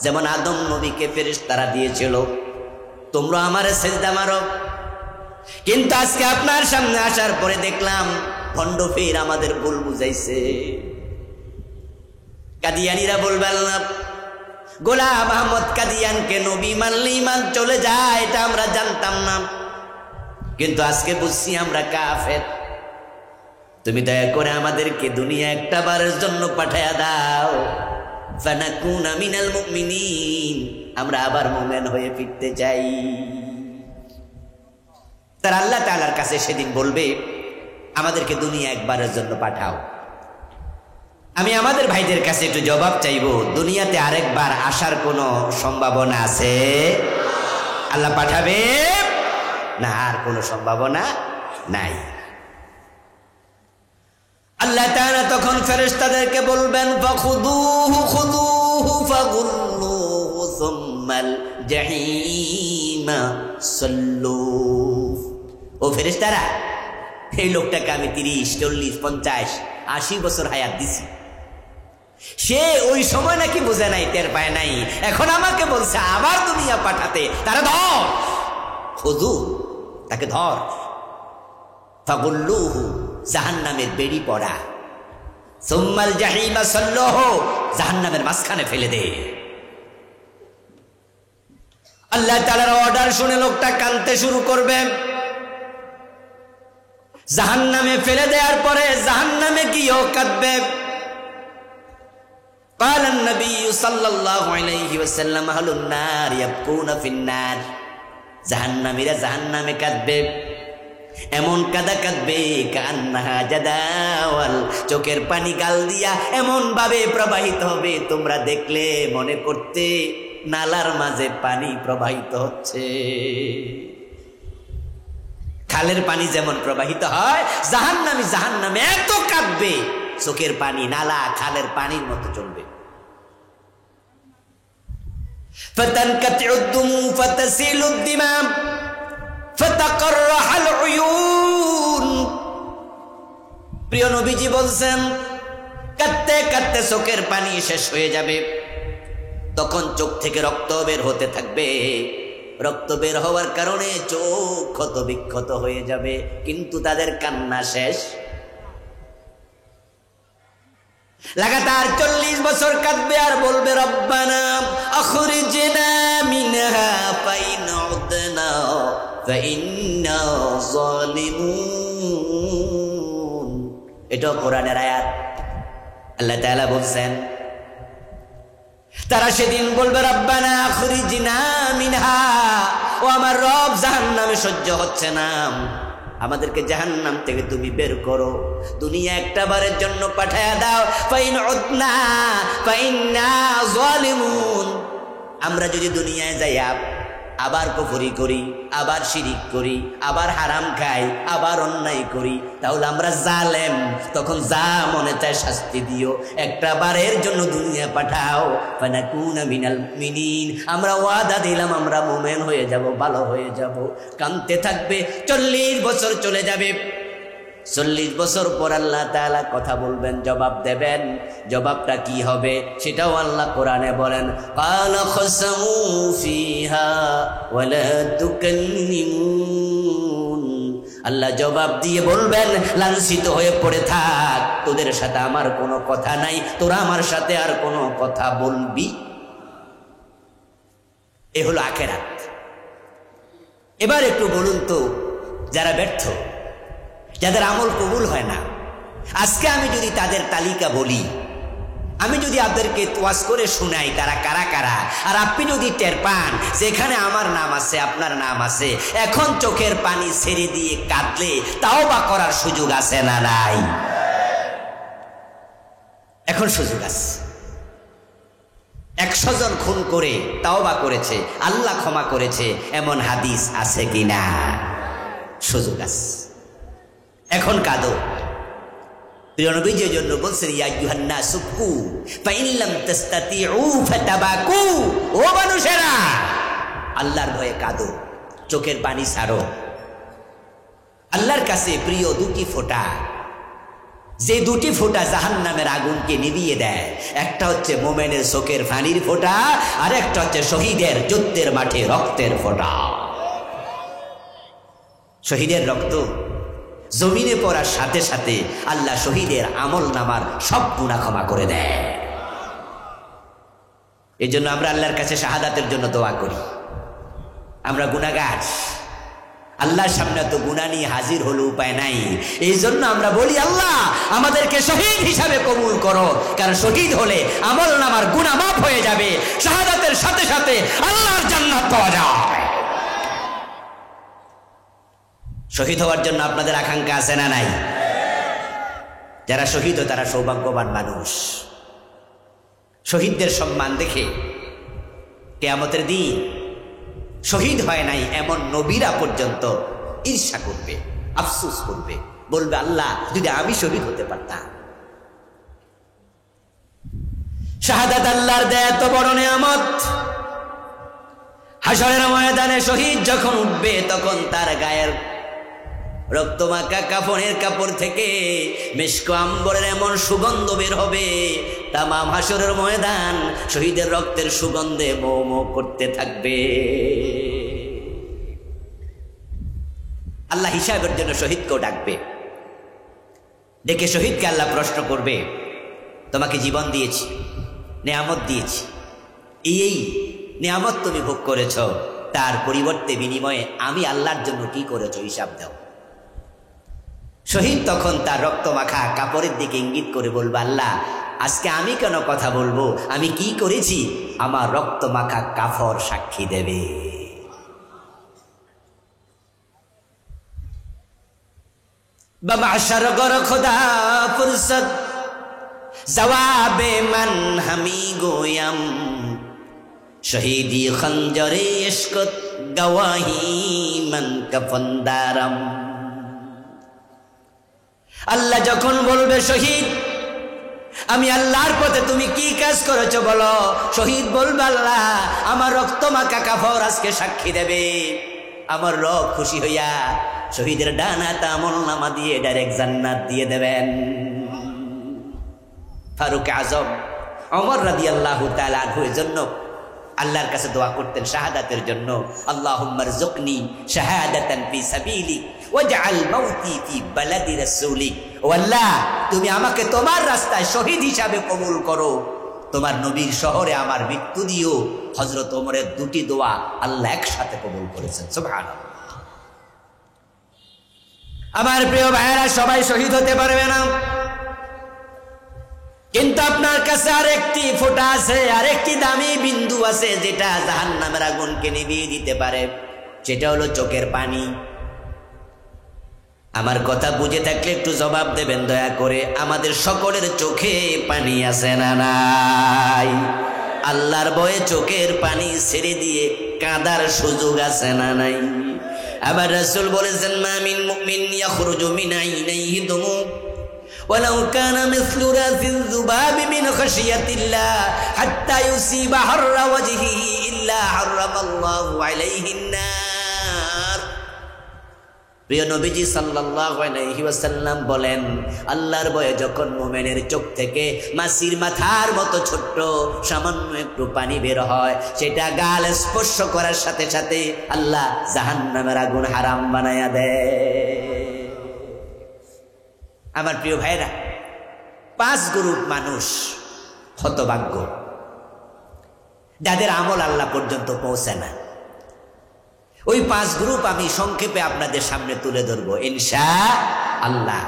যেমন আদম নবীকে ফেরেশতারা দিয়েছিল তোমরা আমারে সেজদা মারো, কিন্তু আজকে আপনার সামনে আসার পরে দেখলাম ভণ্ড পীর আমাদের ভুল বুঝাইছে। কাদিয়ানীরা বলবে আল্লাহ গোলাম আহমদ কাদিয়ানকে নবী মানলে ঈমান চলে যায়, এটা আমরা জানতাম না, কিন্তু আজকে বুঝছি আমরা কাফের। তুমি দয়া করে আমাদেরকে দুনিয়া একটা বারের জন্য পাঠায়া দাও, ফানাকুনা মিনাল মুমিনিন, আমরা আবার মুমিন হয়ে ফিরতে চাই। তার আল্লাহ তাআলার কাছে সেদিন বলবে, আমাদেরকে দুনিয়া একবারের জন্য পাঠাও। আমি আমাদের ভাইদের কাছে একটু জবাব চাইবো, দুনিয়াতে আরেকবার আসার কোনো সম্ভাবনা আছে? আল্লাহ পাঠাবে না, আর কোনো সম্ভাবনা নাই। আল্লাহ তাআলা তখন ফেরেশতাদেরকে বলবেন, ফাখুদুহু খুদুহু ফাগুল্লুহু সুম্মাল জাহিমা সাল্লু। ও ফেরেশতারা, এই লোকটাকে আমি 30, 40, 50, 80 বছর হায়াত দিছি, সে ওই সময় নাকি বোঝে নাই, টের পায় নাই, এখন আমাকে বলছে আবার দুনিয়া পাঠাতে, তারা ধর, খুদু, তাকে ধর, ফাগুল্লুহু, জাহান্নামের বেড়ি পড়া, সুম্মাল জাহিমা সাল্লুহু, জাহান্নামের মাঝখানে ফেলে দে। আল্লাহ তাআলার অর্ডার শুনে লোকটা কাঁদতে শুরু করবে। জাহান্নামে ফেলে দেওয়ার পরে জাহান্নামে গিয়েও কাঁদবে। قال النبي صلى الله عليه وسلم أهل النار يبكون في النار, জাহান্নামীরা জাহান্নামে কাঁদবে, এমন কাদা কাঁদবে কান্নাহা জাদাওয়াল, চোখের পানি গাল দিয়া এমন ভাবে প্রবাহিত হবে তোমরা দেখলে মনে করতে নালার মাঝে পানি প্রবাহিত হচ্ছে। খালের পানি যেমন প্রবাহিত হয়, জাহান্নামে এত কাঁদবে, চোখের পানি নালা খালের পানির মতো চলবে। ফাতানকাতিউদ দুমু ফাতাসিলুদ দিমাম ফাতাকাররাহাল উয়ুন। প্রিয় নবীজি বলছেন, কাঁদতে কাঁদতে চোখের পানি শেষ হয়ে যাবে, তখন চোখ থেকে রক্ত বের হতে থাকবে। রক্ত বের হওয়ার কারণে চোখ ক্ষত বিক্ষত হয়ে যাবে, কিন্তু তাদের কান্না শেষ। লাগাতার 40 বছর কাঁদবে আর বলবে, রব্বানা আখরিজনা মিনহা ফাইন উদনা ফাইন্না যালিমুন। এটা কোরআনের আয়াত। আল্লাহ তাআলা বলছেন, তারা সেদিন বলবে, রব্বানা আখরিজনা মিনহা, ও আমার রব, জাহান্নামে সহ্য হচ্ছে না, আমাদেরকে জাহান্নাম থেকে তুমি বের করো, দুনিয়া একটা বারের জন্য পাঠায়া দাও। ফাইন উদনা ফাইন্না যালিমুন, আমরা যদি দুনিয়ায় যাই আবার কুফরি করি, আবার শিরিক করি, আবার হারাম খাই, আবার অন্যায় করি, তাহলে আমরা জালেম, তখন যা মনে চায় শাস্তি দিও, একটা বারের জন্য দুনিয়া পাঠাও। ফানাকুনা মিনাল মুমিনিন, আমরা ওয়াদা দিলাম আমরা মুমিন হয়ে যাব, ভালো হয়ে যাব। কাঁদতে থাকবে, 40 বছর চলে যাবে। 40 বছর পর আল্লাহ তাআলা কথা বলবেন, জবাব দেবেন। জবাবটা কি হবে সেটাও আল্লাহ কোরআনে বলেন, ক্বালা খাসামু ফিহা ওয়ালা তুকাল্লিমুন। আল্লাহ জবাব দিয়ে বলবেন, লাঞ্ছিত হয়ে পড়ে থাক, তোদের সাথে আমার কোনো কথা নাই, তোরা আমার সাথে আর কোনো কথা বলবি। এ হলো আখিরাত। এবার একটু বলুন তো, যারা ব্যর্থ, যাদের আমল কবুল হয় না, আজকে আমি যদি তাদের তালিকা বলি, আমি যদি আপনাদেরকে ওয়াজ করে শোনাই তারা কারা কারা, আর আপনি যদি টের পান যেখানে আমার নাম আছে, আপনার নাম আছে, এখন চোখের পানি ছেড়ে দিয়ে কাঁদলে তাওবা করার সুযোগ আছে না নাই? এখন সুযোগ আছে। 100 জন খুন করে তাওবা করেছে, আল্লাহ ক্ষমা করেছে, এমন হাদিস আছে কিনা? সুযোগ আছে, এখন কাঁদো। প্রিয় নবীর জন্য বলছেন, ইয়া আইয়ুহান নাসু কু ফাইন লাম তাস্তাতিউ ফাতাবাকু, ও মানুষেরা আল্লাহর ভয়ে কাঁদো, চোখের পানি ছাড়ো। আল্লাহর কাছে প্রিয় দুটি ফোঁটা, যে দুটি ফোঁটা জাহান্নামের আগুনকে নিভিয়ে দেয়, একটা হচ্ছে মোমেনের চোখের পানির ফোঁটা, আর একটা হচ্ছে শহীদের যুদ্ধের মাঠে রক্তের ফোঁটা। শহীদের রক্ত জমিনে পড়ার সাথে সাথে আল্লাহ শহীদের আমল নামার সব গুনাহ ক্ষমা করে দেয়। এই জন্য আমরা আল্লাহর কাছে শাহাদাতের জন্য দোয়া করি। আমরা গুনাহগার, আল্লাহর সামনে তো গুনাহ নিয়ে হাজির হলো, উপায় নাই। এই জন্য আমরা বলি, আল্লাহ আমাদেরকে শহীদ হিসাবে কবুল করো, কারণ শহীদ হলে আমল নামার গুনাহ মাফ হয়ে যাবে, শাহাদাতের সাথে সাথে আল্লাহর জান্নাত পাওয়া যায়। শহীদ হওয়ার জন্য আপনাদের আকাঙ্ক্ষা আছে না নাই? যারা শহীদ হয় তারা সৌভাগ্যবান মানুষ। শহীদদের সম্মান দেখে কিয়ামতের দিন শহীদ হয় নাই এমন নবীরা পর্যন্ত ঈর্ষা করবে, আফসোস করবে, বলবে আল্লাহ যদি আমি শহীদ হতে পারতাম। শাহাদাত আল্লাহর দেয়া এত বড় নিয়ামত। হাশরের ময়দানে শহীদ যখন উঠবে তখন তার গায়ের রক্তমাখা কাফনের কাপড় থেকে মিশক আম্বরের এমন সুগন্ধ বের হবে, তামাম হাশরের ময়দান শহীদের রক্তের সুগন্ধে মো মো করতে থাকবে। আল্লাহ হিসাবের জন্য শহীদকেও ডাকবে, ডেকে শহীদকে আল্লাহ প্রশ্ন করবে, তোমাকে জীবন দিয়েছি, নিয়ামত দিয়েছি, এই নিয়ামত তুমি ভোগ করেছ, তার পরিবর্তে বিনিময়ে আমি আল্লাহর জন্য কি করেছ হিসাব দাও। শহীদ তখন তার রক্তমাখা কাপড়ের দিকে ইঙ্গিত করে বলবে, আল্লাহ আজকে আমি কেন কথা বলবো, আমি কি করেছি আমার রক্তমাখা কাফর সাক্ষী দেবে। বামাশার গর খোদা ফুরসত জবাবে মান হামি গোয়াম শহীদি খঞ্জরে ইশকত গওয়াহি মান কফনদারম। আল্লাহ যখন বলবে শহীদ আমি আল্লাহর পথে তুমি কি কাজ করেছো বলো, শহীদ বলবে আল্লাহ আমার রক্তমাখা কাফর আজকে সাক্ষী দেবে। আমার রব খুশি হইয়া শহীদের ডান হাতে আমলনামা দিয়ে ডাইরেক্ট জান্নাত দিয়ে দেবেন। ফারুক আজম ওমর রাদিয়াল্লাহু তাআলা আনহুর জন্য আল্লাহর কাছে দোয়া করতেন শাহাদাতের জন্য, আল্লাহুম্মা রযুকনি শাহাদাতান ফি সাবিলিক ওয়াজআল মাউতি ফি বালাদি রাসূলিক। ও আল্লাহ তুমি আমাকে তোমার রাস্তায় শহীদ হিসাবে কবুল করো, তোমার নবীর শহরে আমার মৃত্যু দিও। হযরত ওমরের দুটি দোয়া আল্লাহ একসাথে কবুল করেছেন, সুবহানাল্লাহ। আমার প্রিয় ভাইরা সবাই শহীদ হতে পারবে না, কিন্তু আপনার কাছে আরেকটি ফোঁটা আছে, আরেকটি দামি বিন্দু আছে যেটা জাহান্নামের আগুনকে নিভিয়ে দিতে পারে, সেটা হলো চোখের পানি। আমার কথা বুঝে থাকলে একটু জবাব দেবেন দয়া করে, আমাদের সকলের চোখে পানি আছে না নাই? আল্লাহর ভয়ে চোখের পানি ছেড়ে দিয়ে কাঁদার সুযোগ আছে না নাই? আবার রাসূল বলেছেন, মা মিন মুমিন ইয়াখরুজু মিন আইনাইহি দুমু ওয়ালাউ কানা মিসলু রাসিল যুবাবি মিন খাশিয়াতিল্লাহ হাত্তা ইউসিবা হাররা ওয়াজহিহি ইল্লা হারামাল্লাহু আলাইহিন নার। প্রিয় নবীজি সাল্লাল্লাহু আলাইহি ওয়াসাল্লাম বলেন, আল্লাহর ভয়ে যখন মুমিনের চোখ থেকে মাছির মাথার মতো ছোট্ট সামান্য একটু পানি বের হয়, সেটা গাল স্পর্শ করার সাথে সাথে আল্লাহ জাহান্নামের আগুন হারাম বানায়া দেয়। আমার প্রিয় ভাইরা, 5 গ্রুপ মানুষ হতভাগ্য, যাদের আমল আল্লাহ পর্যন্ত পৌঁছে না। ওই 5 গ্রুপ আমি সংক্ষেপে আপনাদের সামনে তুলে ধরবো ইনশাআল্লাহ।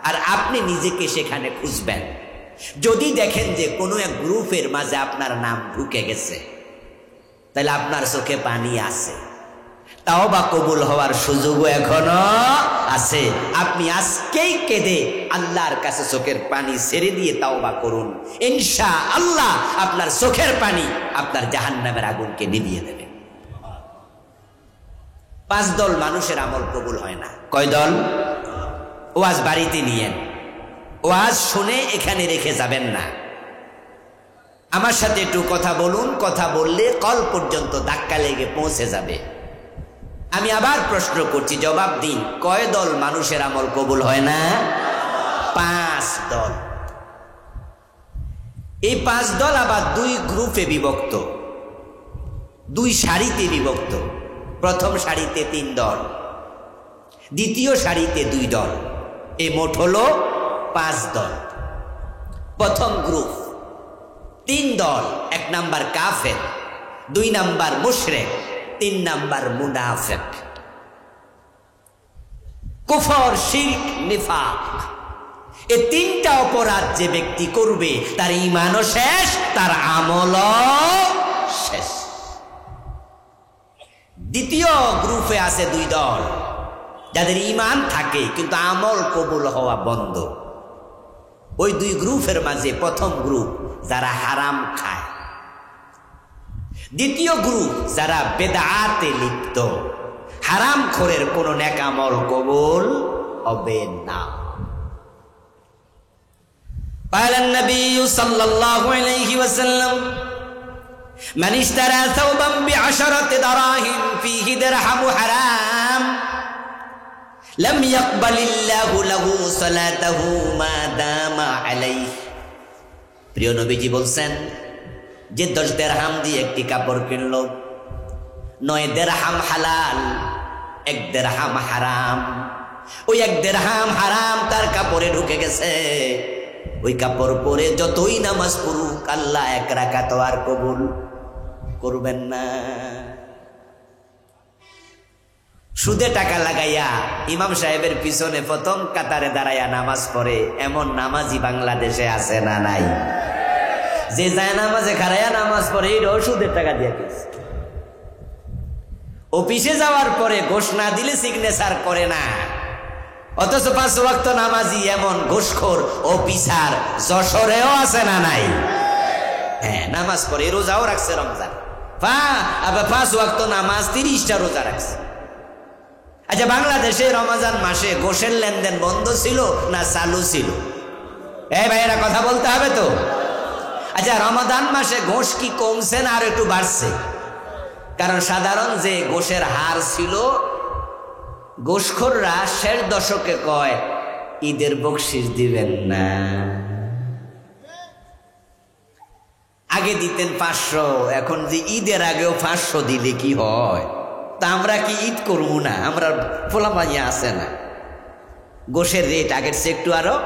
আর আপনি নিজেকে সেখানে খুঁজবেন। যদি দেখেন যে কোনো এক গ্রুপের মাঝে আপনার নাম ঢুকে গেছে, তাহলে আপনার চোখে পানি আছে, তাওবা কবুল হওয়ার সুযোগও এখনো আছে। আপনি আজকেই কেঁদে আল্লাহর কাছে চোখের পানি ছেড়ে দিয়ে তাওবা করুন, ইনশাআল্লাহ আপনার চোখের পানি আপনার জাহান্নামের আগুনকে নিভিয়ে দেবে। 5 দল মানুষের আমল কবুল হয় না। কয় দল? ওয়াজ বাড়িতে নিয়েন, ওয়াজ শুনে এখানে রেখে যাবেন না। আমার সাথে একটু কথা বলুন, কথা বললে কল পর্যন্ত ধাক্কা লেগে পৌঁছে যাবে। আমি আবার প্রশ্ন করছি, জবাব দিন, কয় দল মানুষের আমল কবুল হয় না? 5 দল। এই 5 দল আবার 2 গ্রুপে বিভক্ত, 2 সারিতে বিভক্ত। প্রথম সারিতে 3 দল, দ্বিতীয় সারিতে 2 দল, এই মোট হলো 5 দল। প্রথম গ্রুপ 3 দল, 1 নাম্বার কাফের, 2 নাম্বার মুশরিক, 3 নাম্বার মুনাফিক। কুফর, শিরক, নিফাক, এই তিনটা অপরাধ যে ব্যক্তি করবে তার ঈমানও শেষ, তার আমলও শেষ। দ্বিতীয় গ্রুপে আছে দুই দল, যাদের ঈমান থাকে কিন্তু আমল কবুল হওয়া বন্ধ। ওই দুই গ্রুপের মাঝে প্রথম গ্রুপ যারা হারাম খায়, দ্বিতীয় গ্রুপ যারা বেদাতে লিপ্ত। হারাম খোরের কোন নেক আমল কবুল হবে না। قال النبي صلى الله عليه وسلم من اشترى ثوبا ب10 دراهم فيه درهم حرام لم يقبل الله له صلاته ما دام عليه। প্রিয় নবীজি বলছেন, যে 10 দিরহাম দিয়ে একটি কাপড় কিনলো, 9 দিরহাম হালাল, 1 দিরহাম হারাম, ওই 1 দিরহাম হারাম তার কাপড়ে ঢুকে গেছে। ওই কাপড় পরে যতই নামাজ পড়ুক, আল্লাহ 1 রাকাত আর কবুল করবেন না। সুদে টাকা লাগাইয়া ইমাম সাহেবের পিছনে প্রথম কাতারে দাঁড়াইয়া নামাজ পড়ে এমন নামাজি বাংলাদেশে আছে না নাই? যে যায় নামাজে খাড়াইয়া নামাজ পড়ে এটাও সুদের টাকা দিয়ে গেছে। অফিসে যাওয়ার পরে ঘোষ না দিলে সিগনেচার করে না, অথচ 5 ওয়াক্ত নামাজি এমন ঘুষখোর অফিসার যশোরেও আছে না নাই? হ্যাঁ, নামাজ পড়ে, রোজাও রাখছে, রমজান 5 ওয়াক্ত নামাজ, 30টা রোজা রাখছে। আচ্ছা, বাংলাদেশে রমজান মাসে ঘোষের লেনদেন বন্ধ ছিল না চালু ছিল? এই ভাইয়েরা কথা বলতে হবে তো। আচ্ছা, রমাদান মাসে ঘোষ কি কমছে না আর একটু বাড়ছে? কারণ সাধারণ যে ঘোষের হার ছিল, ঘোষখোররা শেষ দশকে কয় ঈদের বকশিস দিবেন না। আগে দিতেন 500, এখন যে ঈদের আগেও 500 দিলে কি হয়? তা আমরা কি ঈদ করবো না? আমরা ফোলাপাইয়া আছে না, গোশের রেট আগের চেয়ে একটু আরো।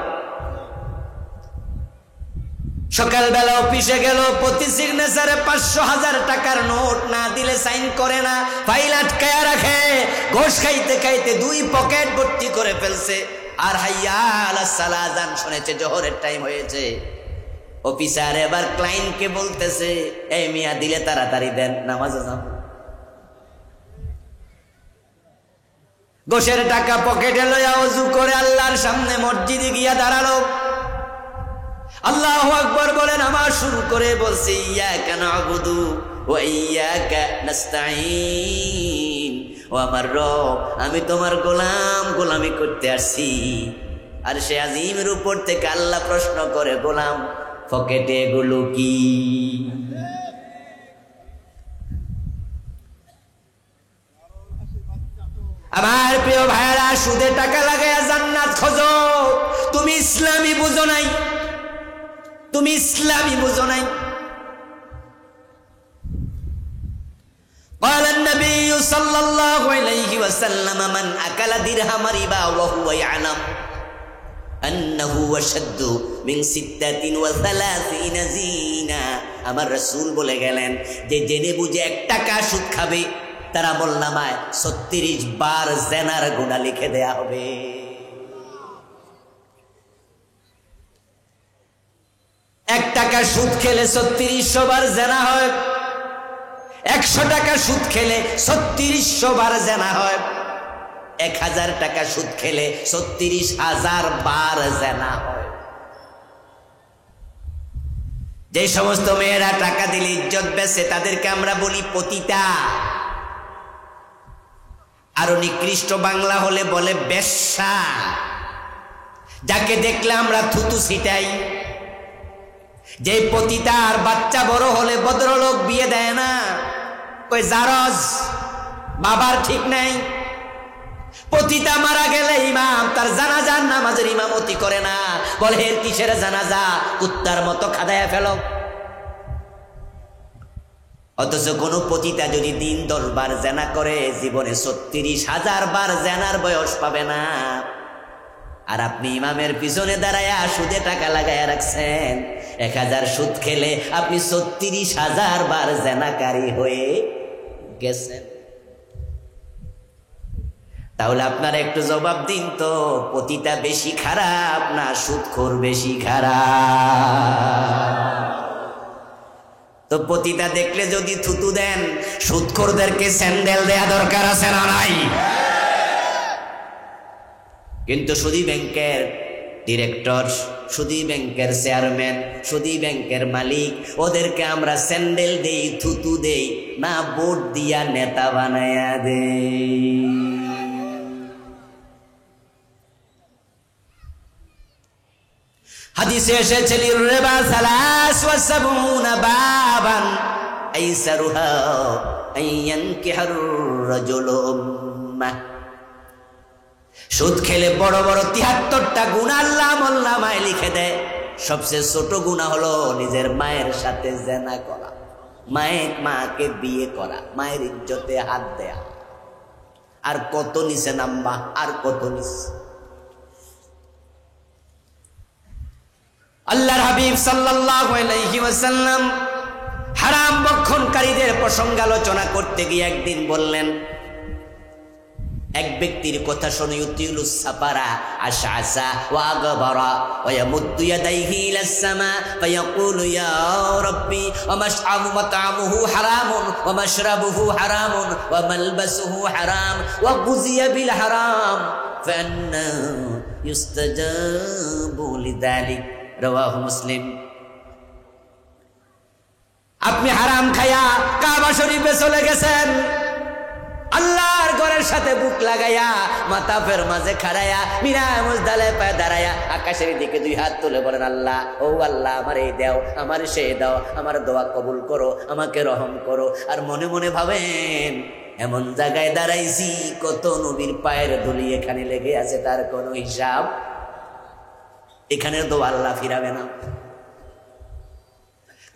সকালবেলা অফিসে গেল, প্রতি সিগনেচারে 500,000 টাকার নোট না দিলে সাইন করে না, ফাইল আটকায়া রাখে। ঘোষ খাইতে খাইতে 2 পকেট ভর্তি করে ফেলছে। আর হাইয়া আলাস সালাহ আযান শুনেছে, জোহরের টাইম হয়েছে। অফিসার এবার ক্লায়েন্টকে বলতেছে, এই মিয়া দিলে তাড়াতাড়ি দেন, নামাজে যাও। ঘোষের টাকা পকেটে লইয়া ওযু করে আল্লাহর সামনে মসজিদে গিয়া দাঁড়ালো। আল্লাহু আকবার বলে নামাজ শুরু করে বলছে, ইয়াকা না'বুদু ওয়া ইয়াকা নাস্তাঈন। ও আমার রব, আমি তোমার গোলাম, গোলামি করতে আসছি। আর সে আজিমের উপর থেকে আল্লাহ প্রশ্ন করে, গোলাম পকেটে এগুলো কি? আমার প্রিয় ভাইরা, সুদে টাকা লাগাইয়া জান্নাত খোঁজো, তুমি ইসলামী বুঝো নাই, তুমি ইসলামী বুঝো নাই। قال النبي صلى الله عليه وسلم من أكل درهم ربا وهو يعلم أنه أشد من 36 زنا। আমার রাসূল বলে গেলেন যে জেনে বুঝে 1 টাকা সুদ খাবে তার আমলনামায় 36 বার জিনার গুনাহ লিখে দেয়া হবে। 1 টাকা সুদ খেলে 3600 বার জিনা হয়, 100 টাকা সুদ খেলে 3600 বার জিনা হয়, 1000 টাকা সুদ খেলে 36,000 বার জিনা হয়। যে সমস্ত মেয়েরা টাকা দিলে ইজ্জত বেচে তাদেরকে আমরা বলি পতিতা। আরো নিকৃষ্ট বাংলা হলে বলে বেশ্যা। যাকে দেখলে আমরা থুতু ছিটাই। যে পতিতা আর বাচ্চা বড় হলে ভদ্রলোক বিয়ে দেয় না, কই জারজ, বাবার ঠিক নাই। পতিতা মারা গেলে ইমাম তার জানাজার নামাজের ইমামতি করে না, বলে এর কিসের জানাজা, কুত্তার মতো খাদায়া ফেলো। অথচ কোন পতিতা যদি দিন 10 বার জেনা করে জীবনে 36,000 বার জেনার বয়স পাবে না। আর আপনি ইমামের পিছনে দাঁড়ায়া সুদে টাকা লাগায়া রাখছেন, 1000 সুদ খেলে আপনি 36,000 বার জেনাকারী হয়ে গেছেন। তাহলে আপনারা একটু জবাব দিন তো, পতিতা বেশি খারাপ না সুদখোর বেশি খারাপ? তো পতিতা দেখলে যদি থুতু দেন, সুদখোরদেরকে স্যান্ডেল দেয়া দরকার আছে না নাই? কিন্তু সুদী ব্যাংকের ডিরেক্টর, সুদী ব্যাংকের চেয়ারম্যান, সুদী ব্যাংকের মালিক, ওদেরকে আমরা স্যান্ডেল দেই, থুতু দেই না, ভোট দিয়া নেতা বানায়া দেই। হাদিসে এসেছে লিররিবা সালাস ওয়া সাবউনা বাবান আইসারুহা আইয়ানকিহার রাজুলু উম্মাহ। সুদ খেলে বড় বড় ৭৩টা গুনাহ আল্লাহ আমলনামায় লিখে দেয়। সবচেয়ে ছোট গুনাহ হলো নিজের মায়ের সাথে জিনা করা, মাকে বিয়ে করা, মায়ের ইজ্জতে হাত দেয়া। আর কত নিচে নাম্বা, আর কত নিচে। আল্লাহর হাবিব সাল্লাল্লাহু আলাইহি ওয়াসাল্লাম হারাম ভক্ষণকারীদের প্রসঙ্গ আলোচনা করতে গিয়ে একদিন বললেন, এক ব্যক্তির কথা শুনে ইউতিলুস সাফারা আশআসা ওয়া আগবারা ওয়া ইয়ামুদ্দু ইয়াদাইহি ইলাস সামা ফায়াকুলু ইয়া রাব্বি ওয়া মাশআমু মাতআমুহু হারামুন ওয়া মাশরাবুহু হারামুন ওয়া মালবাসুহু হারাম ওয়া গুযিয়া বিল হারাম ফান্না ইউস্তাজাবু লিযালিক। রাওয়াহু মুসলিম। আপনি হারাম খায়া কাবা শরীফে চলে গেছেন, আল্লাহর ঘরের সাথে বুক লাগাইয়া মাতাফের মাঝে খাড়াইয়া মিনা মুজদালিফায় দাঁড়াইয়া আকাশের দিকে 2 হাত তুলে বলেন, আল্লাহ, ও আল্লাহ, আমার এই দাও, আমার সেই দাও, আমার দোয়া কবুল করো, আমাকে রহম করো। আর মনে মনে ভাবেন, এমন জায়গায় দাঁড়াইছি কত নবীর পায়ের ধুলি এখানে লেগে আছে, তার কোনো হিসাব। এখানে দোয়া আল্লাহ ফিরাবে না।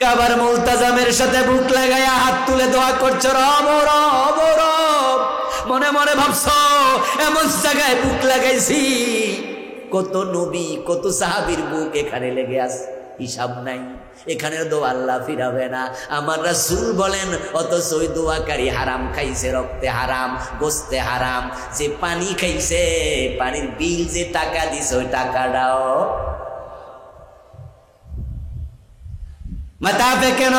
কাবার মুলতাজামের সাথে বুক লাগাইয়া হাত তুলে দোয়া করছো, রব রব রব। মনে মনে ভাবছো, এমন জায়গায় বুক লাগাইছি কত নবী কত সাহাবীর বুক এখানে লেগে আছে, হিসাব নাই। এখানে দোয়া আল্লাহ ফিরাবে না। আমার রাসূল বলেন, অথচ ওই দোয়াকারী হারাম খাইছে, রক্তে হারাম, গোস্তে হারাম। যে পানি খাইছে, পানির বিল যে টাকা দিছে, ওই টাকাটাও মাতাফে কেন,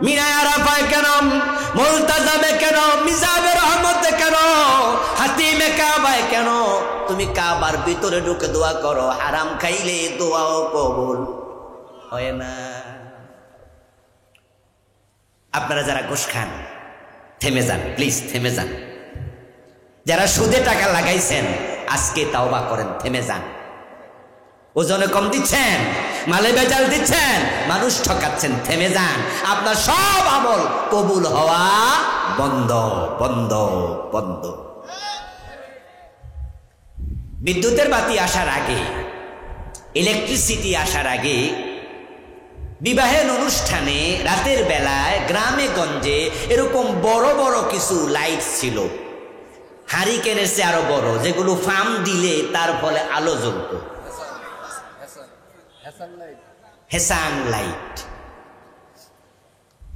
মিনায় আরাফায় কেন, মুলতাজামে কেন, মিজাবে রহমতে কেন, হাতিমে কাবায় কেন? তুমি কাবার ভিতরে ঢুকে দোয়া করো, হারাম খাইলে দোয়াও কবুল হয় না। আপনারা যারা ঘুষ খান, থেমে যান, প্লিজ থেমে যান। যারা সুদে টাকা লাগাইছেন, আজকে তাওবা করেন, থেমে যান। ওজনে কম দিচ্ছেন, মালে বেজাল দিচ্ছেন, মানুষ ঠকাচ্ছেন, থেমে যান। আপনার সব আমল কবুল হওয়া বন্ধ বন্ধ বন্ধ। বিদ্যুতের বাতি আসার আগে, ইলেকট্রিসিটি আসার আগে, বিবাহের অনুষ্ঠানে রাতের বেলায় গ্রামে গঞ্জে এরকম বড় বড় কিছু লাইট ছিল, হারিকেনের চেয়ে আরো বড়, যেগুলো ফার্ম দিলে তার ফলে আলো জ্বলত। হেসাং লাইট।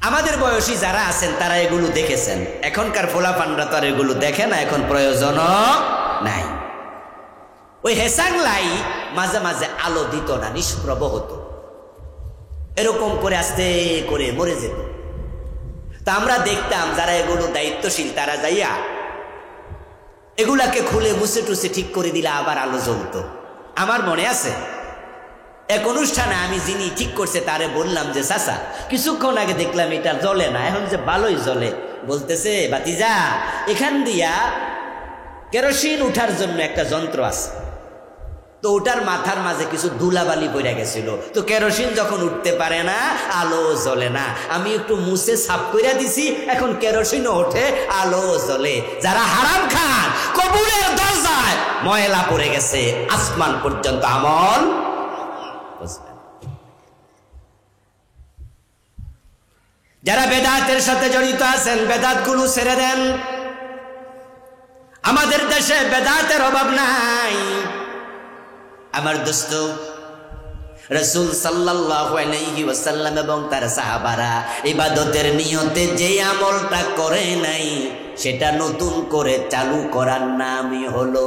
আমাদের বয়সী যারা আছেন তারা এগুলো দেখেছেন। এখনকার ফোলাফানরা তো আর এগুলো দেখে না, এখন প্রয়োজনও নাই। ওই হেসাং লাইট মাঝে মাঝে আলো দিত না, নিষ্প্রভ হতো, এরকম করে আস্তে করে মরে যেত। তা আমরা দেখতাম যারা এগুলো দায়িত্বশীল, তারা যাইয়া এগুলাকে খুলে মুছে টুছে ঠিক করে দিলে আবার আলো জ্বলত। আমার মনে আছে এক অনুষ্ঠানে আমি যিনি ঠিক করছে তারে বললাম যে, চাচা, কিছুক্ষণ আগে দেখলাম এটা জ্বলে না, এখন যে ভালোই জ্বলে। বলতেছে, বাতিজা, এখান দিয়া কেরোসিন উঠার জন্য একটা যন্ত্র আছে, তো ওটার মাথার মাঝে কিছু ধুলাবালি পড়ে গেছিল, তো কেরোসিন যখন উঠতে পারে না, আলো জ্বলে না। আমি একটু মুছে সাফ করে দিছি, এখন কেরোসিনও ওঠে, আলো জ্বলে। যারা হারাম খান, কবুলের দরজায় ময়লা পড়ে গেছে, আসমান পর্যন্ত আমল। যারা বেদাতের সাথে জড়িত আছেন, বেদাতগুলো ছেড়ে দেন। আমাদের দেশে বেদাতের অভাব নাই। আমার দোস্ত, রাসূল সাল্লাল্লাহু আলাইহি ওয়াসাল্লাম এবং তার সাহাবারা ইবাদতের নিয়তে যে আমলটা করে নাই, সেটা নতুন করে চালু করার নামই হলো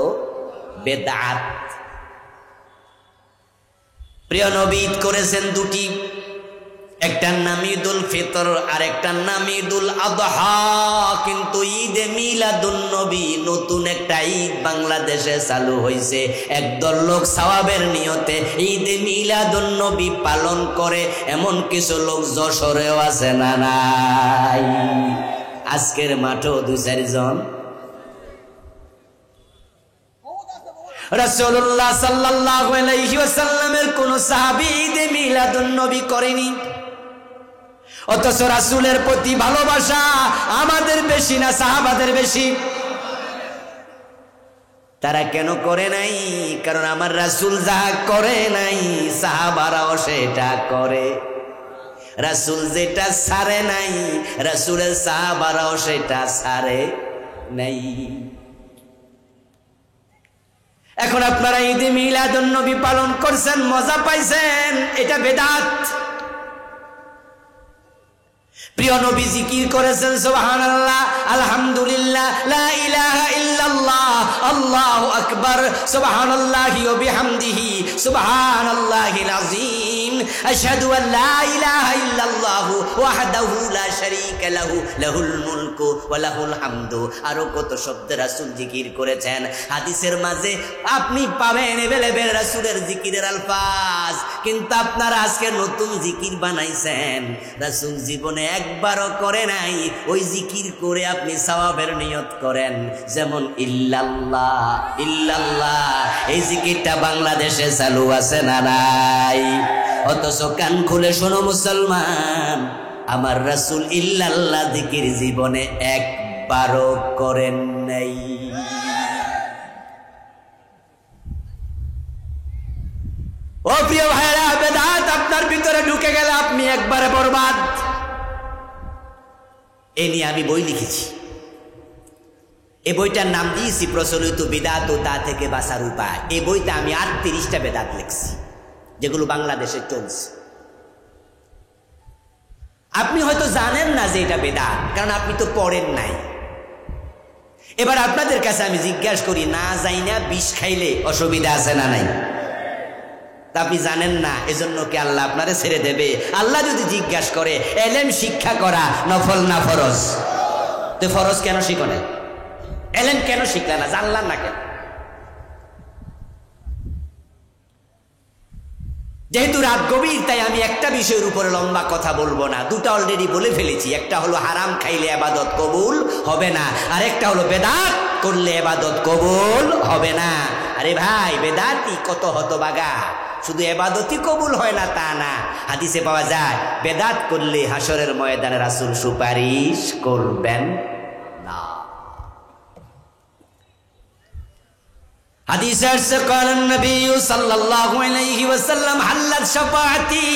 বেদাত। প্রিয় নবী ঈদ করেছেন দুটি, একটার নাম ঈদুল ফিতর আর একটার নাম ঈদুল আদহা। কিন্তু ঈদে মিলাদুন নবী নতুন একটা ঈদ বাংলাদেশে চালু হয়েছে। একদল লোক সওয়াবের নিয়তে ঈদে মিলাদুন নবী পালন করে, এমন কিছু লোক যশোরেও আছে না নাই? আজকের মাঠেও 2-4 জন। রাসূলুল্লাহ সাল্লাল্লাহু আলাইহি ওয়াসাল্লামের কোন সাহাবী ঈদে মিলাদুন নবী করেনি, অথচ রাসূলের প্রতি ভালোবাসা আমাদের বেশি না সাহাবাদের বেশি? তারা কেন করে নাই? কারণ আমার রাসূল যা করে নাই সাহাবারাও সেটা করে। রাসূল যেটা ছাড়ে নাই রাসূলের সাহাবারাও সেটা ছাড়ে নাই। এখন আপনারা ঈদে মিলাদুন নবী পালন করছেন, মজা পাইছেন, এটা বেদাত। প্রিয় নবী জিকির করেছেন সুবহানাল্লাহ, আলহামদুলিল্লাহ, লা ইলাহা ইল্লাল্লাহ, আল্লাহু আকবার, সুবহানাল্লাহি ওয়া বিহামদিহি, সুবহানাল্লাহিল আযীম, আশহাদু আল লা ইলাহা ইল্লাল্লাহু ওয়াহদাহু লা শারীকা লাহু, লাহুল মুলকু ওয়া লাহুল হামদু। আরো কত শব্দ রাসূল জিকির করেছেন। হাদিসের মাঝে আপনি পাবেন এভেলেবেল রাসূলের জিকিরের আলফাজ, কিন্তু আপনারা আজকে নতুন জিকির বানাইছেন। রাসূল জীবনে একবারও করে নাই। ওই জিকির করে আপনি সওয়াবের নিয়ত করেন, যেমন ইল্লাল্লাহ ইল্লাল্লাহ, এই জিকিরটা বাংলাদেশে চালু আছে না নাই? অথচ কান খুলে শোনো মুসলমান, আমার রাসূল ইল্লাল্লাহ জিকির জীবনে একবারও করেন নাই। ও প্রিয় ভাইরা, বেদাত আপনার ভিতরে ঢুকে গেলে আপনি একবারে বরবাদ। এ নিয়ে আমি বই লিখেছি। এই বইটার নাম দিয়েছি প্রচলিত বিদাত ও তা থেকে বাঁচার উপায়। এই বইতে আমি 38টা বেদাত লিখছি, যেগুলো বাংলাদেশে চলছে। আপনি হয়তো জানেন না যে এটা বেদাত, কারণ আপনি তো পড়েন নাই। এবার আপনাদের কাছে আমি জিজ্ঞাসা করি, না যাই না বিষ খাইলে অসুবিধা আছে না নাই? আপনি জানেন না, এজন্য কি আল্লাহ আপনারে ছেড়ে দেবে? আল্লাহ যদি জিজ্ঞাসা করে এলেম শিক্ষা করা নফল না ফরজ, তো ফরজ কেন শিখো না? এলেম কেন শিখলে না? জানলাম না কেন? যেহেতু রাত গভীর, তাই আমি একটা বিষয়ের উপরে লম্বা কথা বলবো না। দুটা অলরেডি বলে ফেলেছি। একটা হলো হারাম খাইলে ইবাদত কবুল হবে না, আর একটা হলো বেদাত করলে ইবাদত কবুল হবে না। আরে ভাই, বেদাতি কত হতবাগা, শুধু ইবাদতই কবুল হয় না তা না, হাদিসে পাওয়া যায় বেদাত করলে হাসরের ময়দানে রাসূল সুপারিশ করবেন না। হাদিসে আছে قال النبي صلى الله عليه وسلم حلت شفاعتي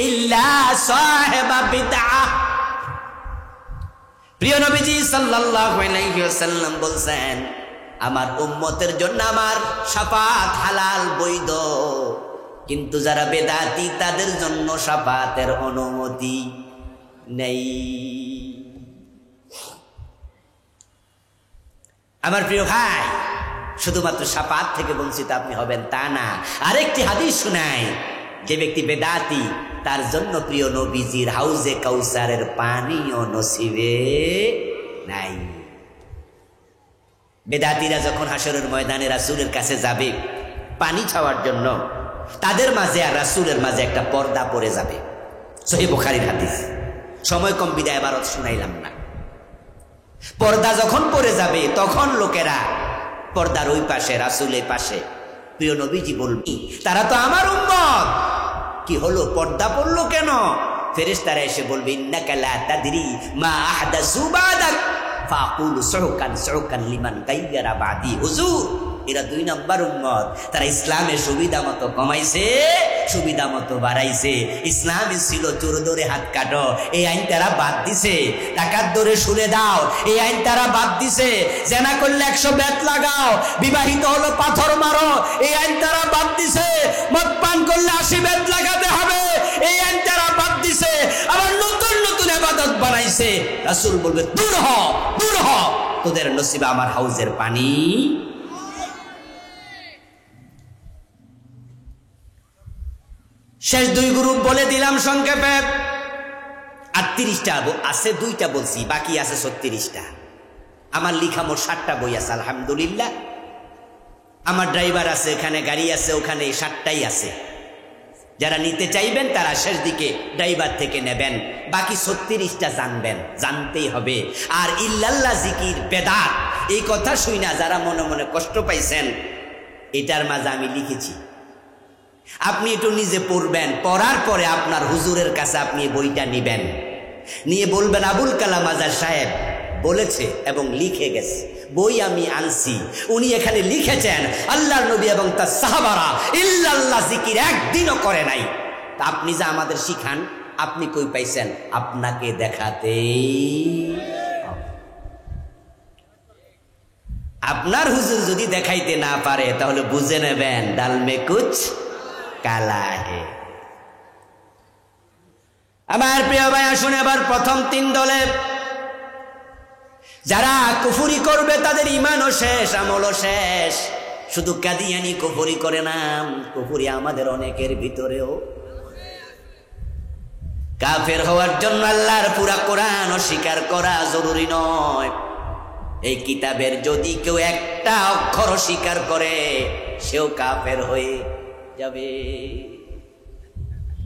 الا صاحب بدعه। প্রিয় নবীজি সাল্লাল্লাহু আলাইহি ওয়াসাল্লাম বলেন, আমার উম্মতের জন্য আমার শাফাত হালাল বৈধ, কিন্তু যারা বেদাতি তাদের জন্য শাফাতের অনুমতি নেই। আমার প্রিয় ভাই, শুধুমাত্র শাফাত থেকে বঞ্চিত আপনি হবেন তা না। আরেকটি হাদিস শোনাই, যে ব্যক্তি বেদাতি তার জন্য প্রিয় নবীজির হাউজে কাউসারের পানিও নসিবে নাই। বেদাতিরা যখন হাসরের ময়দানে রাসূলের কাছে যাবে পানি খাওয়ার জন্য, তাদের মাঝে আর রাসূলের মাঝে একটা পর্দা পড়ে যাবে। সহিহ বুখারীর হাদিস, সময় কম বিদায় ইবারত শুনাইলাম না। পর্দা যখন পড়ে যাবে তখন লোকেরা পর্দার ওই পাশে, রাসূলের পাশে, প্রিয় নবীজি বলবি তারা তো আমার উম্মত, কি হলো পর্দা পড়লো কেন? ফেরেশতারা এসে বলবে ইন্নাকা লা তাদরি মা আহদাসু বাদাক ফাকুলু সুকান সুকান লিমান গায়্যারা বাদি। হুজুর, এরা 2 নম্বর উম্মত, তারা ইসলামের সুবিধা মতো কমাইছে, সুবিধা মতো বাড়াইছে। ইসলামে ছিল চোর ধরে হাত কাটো, এই আইন তারা বাদ দিছে। ডাকাত ধরে শুলে দাও, এই আইন তারা বাদ দিছে। জেনা করলে 100 বেত লাগাও, বিবাহিত হলো পাথর মারো, এই আইন তারা বাদ দিছে। মদ পান করলে 80 বেত লাগাতে হবে, এই আইন তারা বাদ দিছে। আবার নতুন নতুন ইবাদত বানাইছে, রাসূল বলবে দূর হ, দূর হ, তোদের নসিবে আমার হাউজের পানি। শেষ দুই গ্রুপ বলে দিলাম সংক্ষেপে। আর 30টা আছে, 2টা বলছি, বাকি আছে 36টা। আমার লিখা মোট 7টা বই আছে আলহামদুলিল্লাহ। আমার ড্রাইভার আছে, এখানে গাড়ি আছে, ওখানে 7টাই আছে। যারা নিতে চাইবেন তারা শেষ দিকে ড্রাইভার থেকে নেবেন। বাকি 36টা জানবেন, জানতেই হবে। আর ইল্লাল্লাহ জিকির বেদাত এই কথা শুই না যারা মনে মনে কষ্ট পাইছেন, এটার মাঝে আমি লিখেছি। আপনি একটু নিজে পড়বেন, পড়ার পরে আপনার হুজুরের কাছে আপনি বইটা নিবেন, নিয়ে বলবেন আবুল কালাম আজাদ সাহেব বলেছে এবং লিখে গেছে, বই আমি আনছি, উনি এখানে লিখেছেন আল্লাহর নবী এবং তার সাহাবারা ইল্লাল্লাহ জিকির একদিনও করে নাই। তা আপনি যা আমাদের শিখান, আপনি কই পাইছেন? আপনাকে দেখাতে। আপনার হুজুর যদি দেখাইতে না পারে তাহলে বুঝে নেবেন ডাল মে কুছ কালা হে। আমার প্রিয় ভাই, আসুন এবার প্রথম 3 দলে যারা কুফরি করবে তাদের ইমানও শেষ, আমলও শেষ। শুধু কাদিয়ানি কুফরি করে না, কুফরি আমাদের অনেকের ভিতরেও। কাফের হওয়ার জন্য আল্লাহর পুরা কোরআন অস্বীকার করা জরুরি নয়। এই কিতাবের যদি কেউ একটা অক্ষর অস্বীকার করে সেও কাফের হয়ে যাবে।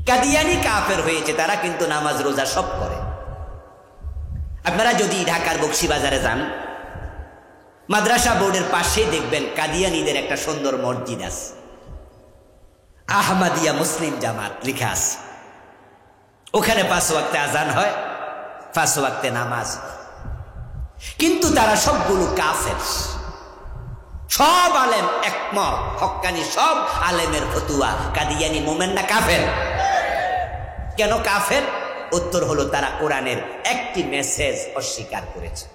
কাদিয়ানি কাফের হয়েছে, তারা কিন্তু নামাজ রোজা সব করে। আপনারা যদি ঢাকার বকশীবাজারে যান, মাদ্রাসা বোর্ডের পাশে দেখবেন কাদিয়ানীদের একটা সুন্দর মসজিদ আছে, আহমদিয়া মুসলিম জামাত লেখা আছে। ওখানে 5 ওয়াক্তে আজান হয়, 5 ওয়াক্তে নামাজ। কিন্তু তারা সবগুলো কাফের। সব আলেম একমত, হক্কানি সব আলেমের ফতুয়া কাদিয়ানি মোমেন না কাফের। কেন কাফের? উত্তর হলো তারা কোরআনের একটি মেসেজ অস্বীকার করেছে।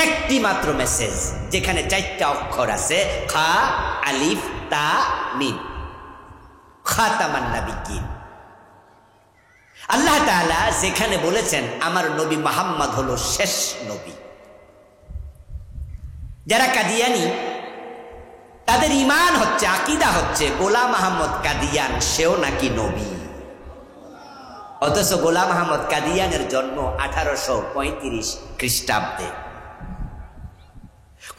একটি মাত্র মেসেজ, যেখানে 4টা অক্ষর আছে, খা আলিফ তা মিম, খাতামান নাবিয়্যিন। আল্লাহ তাআলা যেখানে বলেছেন আমার নবী মুহাম্মদ হলো শেষ নবী। যারা কাদিয়ানি তাদের ঈমান হচ্ছে, আকীদা হচ্ছে গোলাম আহমদ কাদিয়ান সেও নাকি নবী। অথচ গোলাম আহমদ কাদিয়ানের জন্ম 1835 খ্রিস্টাব্দে।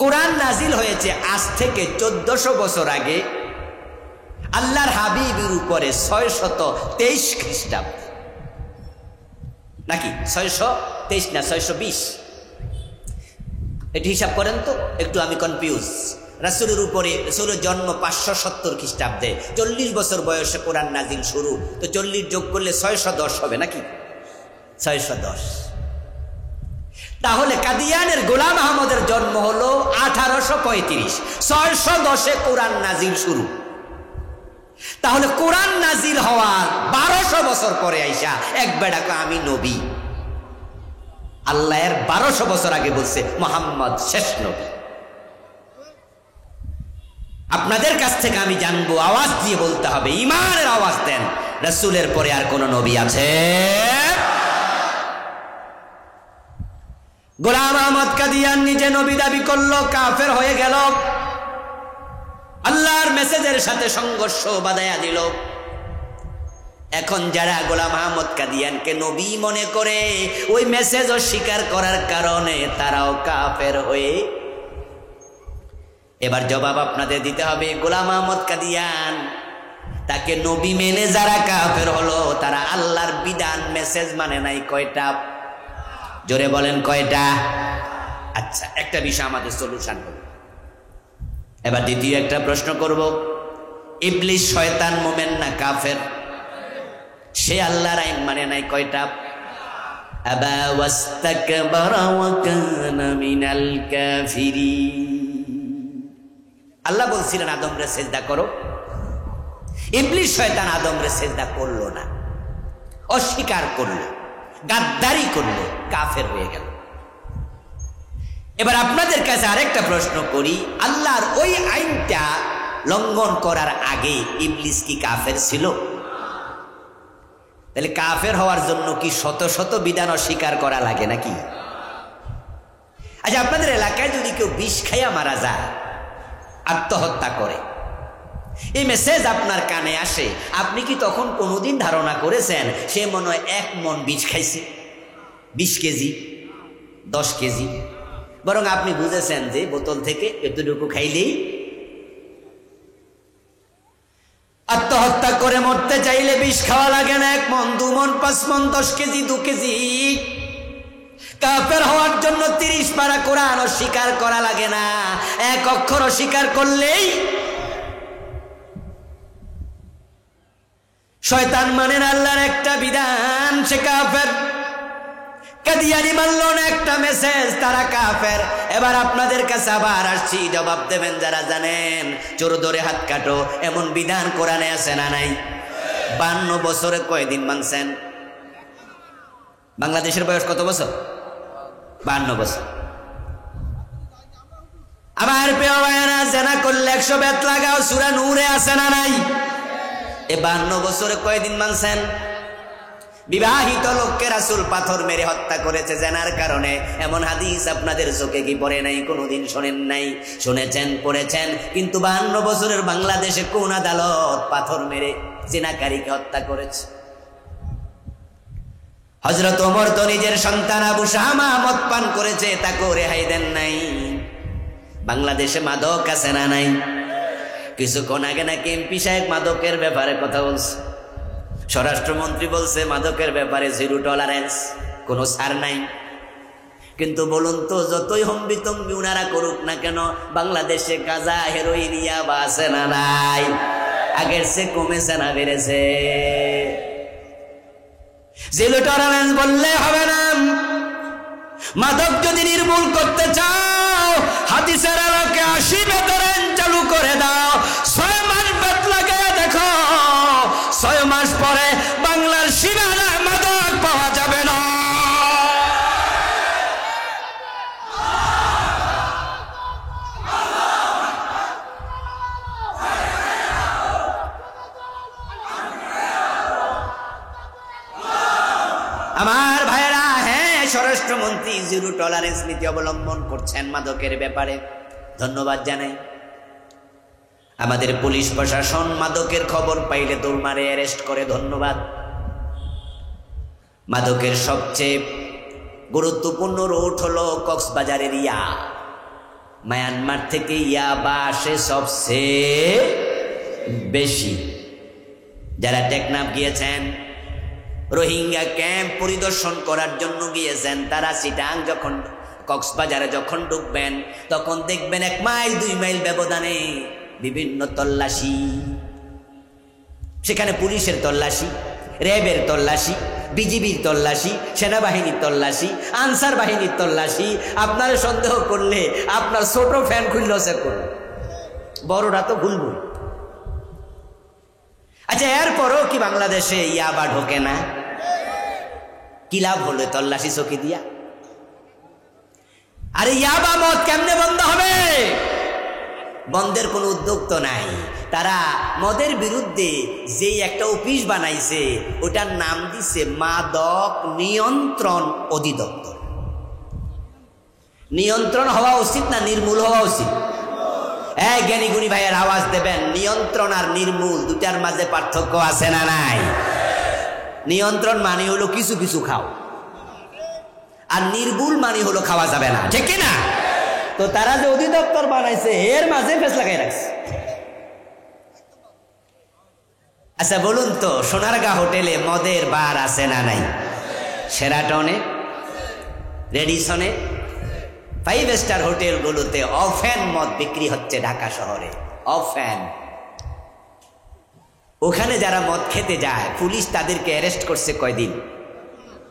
কোরআন নাজিল হয়েছে আজ থেকে 1400 বছর আগে আল্লাহর হাবিবের উপরে 623 খ্রিস্টাব্দে, নাকি 623 না 620? এটি হিসাব করেন তো, একটু আমি কনফিউজ। রাসূলের উপরে, রাসূলের জন্ম 570 খ্রিস্টাব্দে, 40 বছর বয়সে কোরআন নাজিল শুরু, তো 40 যোগ করলে 610 হবে নাকি? 610। তাহলে কাদিয়ানের গোলাম আহমদের জন্ম হলো 1835, 610-এ কোরআন নাজিল শুরু। তাহলে কোরআন নাজিল হওয়ার 1200 বছর পরে আইসা এক বেড়াকে আমি নবী। আল্লাহ এর 1200 বছর আগে বলছে মুহাম্মদ শেষ নবী। আপনাদের কাছ থেকে আমি জানবো, আওয়াজ দিয়ে বলতে হবে, ঈমানের আওয়াজ দেন, রাসূলের পরে আর কোন নবী আছে? গোলাম আহমদ কাদিয়ান নিজে নবী দাবি করলো, কাফের হয়ে গেল, আল্লাহর মেসেজের সাথে সংঘর্ষ বাধায়া দিল। এখন যারা গোলাম আহমদ কাদিয়ানকে নবী মনে করে ওই মেসেজ অস্বীকার করার কারণে তারাও কাফের হয়ে। এবার জবাব আপনাদের দিতে হবে, গোলাম আহমদ কাদিয়ান তাকে নবী মেনে যারা কাফের হলো তারা আল্লাহর বিধান মেসেজ মানে নাই কয়টা? জোরে বলেন কয়টা? আচ্ছা, একটা বিষয় আমাদের সলিউশন হলো। এবার দ্বিতীয় একটা প্রশ্ন করব, ইবলিস শয়তান মোমেন না কাফের? সে আল্লাহর আইন মানে নাই কয়টা? আবা ওয়াস্তাকবারা ওয়া কানা মিনাল কাফিরিন। আল্লাহ বলছিলেন আদমরে সিজদা করো, ইবলিস শয়তান আদমরে সিজদা করলো না, অস্বীকার করলো, গাদ্দারি করলো, কাফের হয়ে গেল। এবার আপনাদের কাছে আরেকটা প্রশ্ন করি, আল্লাহর ওই আইনটা লঙ্ঘন করার আগে ইবলিস কি কাফের ছিল? তাহলে কাফের হওয়ার জন্য কি শত শত বিধান অস্বীকার করা লাগে নাকি? আচ্ছা, আপনাদের এলাকায় যদি কেউ বিষ খাইয়া মারা যায়, আত্মহত্যা করে, এই মেসেজ আপনার কানে আসে, আপনি কি তখন কোনোদিন ধারণা করেছেন সে মনে হয় 1 মণ বিষ খাইছে, 20 কেজি, 10 কেজি? বরং আপনি বুঝেছেন যে বোতল থেকে এতটুকু খাইলেই। আত্মহত্যা করে মরতে চাইলে বিষ খাওয়া লাগে না 1 মণ, 2 মণ, 5 মণ, 10 কেজি, 2 কেজি। কাফের হওয়ার জন্য 30 পারা কোরআন অস্বীকার করা লাগে না, 1 অক্ষর অস্বীকার করলেই। শয়তান মানে আল্লাহর একটা বিধান, সে কাফের। কাদিয়ানি মানলো না একটা মেসেজ, তারা কাফের। এবার আপনাদের কাছে আবার আসছি, জবাব দেবেন যারা জানেন। চোর ধরে হাত কাটো, এমন বিধান কোরআনে আছে না নাই? 52 বছরে কয়দিন মানছেন? বাংলাদেশের বয়স কত বছর? 52 বছর। আমার প্রিয় ভাইয়েরা, জেনা করলে 100 বেত লাগাও, সূরা নূরে আছে না নাই? এই 52 বছরে কয়দিন মানছেন? বিবাহিত লোককে রাসূল পাথর মেরে হত্যা করেছে জেনার কারণে। এমন হাদিস আপনাদের চোখে কি পড়ে নাই? কোনোদিন শোনেন নাই? শুনেছেন, পড়েছেন, কিন্তু 52 বছরের বাংলাদেশে কোন আদালত পাথর মেরে জিনাকারীকে হত্যা করেছে? হযরত ওমর তো নিজের সন্তান আবু শামা মদ পান করেছে, তাকেও রেহাই দেন নাই। বাংলাদেশে মাদক আছে না নাই? কিছুক্ষণ আগে নাকি এমপি সাহেব মাদকের ব্যাপারে কথা বলছে, স্বরাষ্ট্রমন্ত্রী বলছে মাদকের ব্যাপারে 0 টলারেন্স, কোনো ছাড় নাই। কিন্তু বলুন তো, যতই হম্বিতম্বি উনারা করুক না কেন, বাংলাদেশে গাঁজা, হেরোইন, ইয়াবা আছে না নাই? আগের চেয়ে কমেছে না বেড়েছে? 0 টলারেন্স বললে হবে না। মাদক যদি নির্মূল করতে চাও, হাদিসের আলোকে 80 বেতরেন চালু করে দাও। 6 মাস বেত লাগে দেখো, 6 মাস পরে বাংলার সীমানায় মাদক পাওয়া যাবে না। আমার ভাইয়েরা, হ্যাঁ, স্বরাষ্ট্রমন্ত্রী 0 টলারেন্স নীতি অবলম্বন করছেন মাদকের ব্যাপারে, ধন্যবাদ জানাই। আমাদের পুলিশ প্রশাসন মাদকের খবর পাইলে দৌড়মারে অ্যারেস্ট করে, ধন্যবাদ। মাদকের সবচেয়ে গুরুত্বপূর্ণ রুট হলো কক্সবাজারের ইয়া। মায়ানমার থেকে ইয়াবা আসে সবচেয়ে বেশি। যারা টেকনাফ গিয়েছেন, রোহিঙ্গা ক্যাম্প পরিদর্শন করার জন্য গিয়েছেন, তারা চিটাং যখন, কক্সবাজারে যখন ঢুকবেন, তখন দেখবেন 1 মাইল 2 মাইল ব্যবধানে বিভিন্ন তল্লাশি। সেখানে পুলিশের তল্লাশি, র্যাবের তল্লাশি, বিজিবির তল্লাশি, সেনাবাহিনীর তল্লাশি, আনসার বাহিনীর তল্লাশি। আপনারা সন্দেহ করলে আপনার ছোট ফ্যান খুললেও চেক করুন, বড়রা তো ভুলবই। আচ্ছা, এরপরও কি বাংলাদেশে ইয়াবা ঢোকে না? কি লাভ হলো তল্লাশি চৌকি দিয়া? আরে ইয়াবা মদ কেমনে বন্ধ হবে? বন্ধের কোনো উদ্যোগ তো নাই। তারা মদের বিরুদ্ধে যে একটা অফিস বানাইছে, ওটার নাম দিছে মাদক নিয়ন্ত্রণ অধিদপ্তর। নিয়ন্ত্রণ হওয়া উচিত না নির্মূল হওয়া উচিত? জ্ঞানী গুণী ভাইয়ের আওয়াজ দেবেন। নিয়ন্ত্রণ আর নির্মূল দুটার মাঝে পার্থক্য আছে না নাই? নিয়ন্ত্রণ মানে হলো কিছু কিছু খাও, আর নির্মূল মানে হলো খাওয়া যাবে না, ঠিক না? তো তারা যে অধিদপ্তর বানাইছে, এর মাঝে ফেস লাগাই রাখছে। আচ্ছা বলুন তো, সোনারগাঁ হোটেলে মদের বার আছে না নাই? শেরাটনে, রেডিসনে, 5 স্টার হোটেলগুলোতে অফেন মদ বিক্রি হচ্ছে ঢাকা শহরে, অফেন। ওখানে যারা মদ খেতে যায়, পুলিশ তাদেরকে অ্যারেস্ট করছে কয়দিন?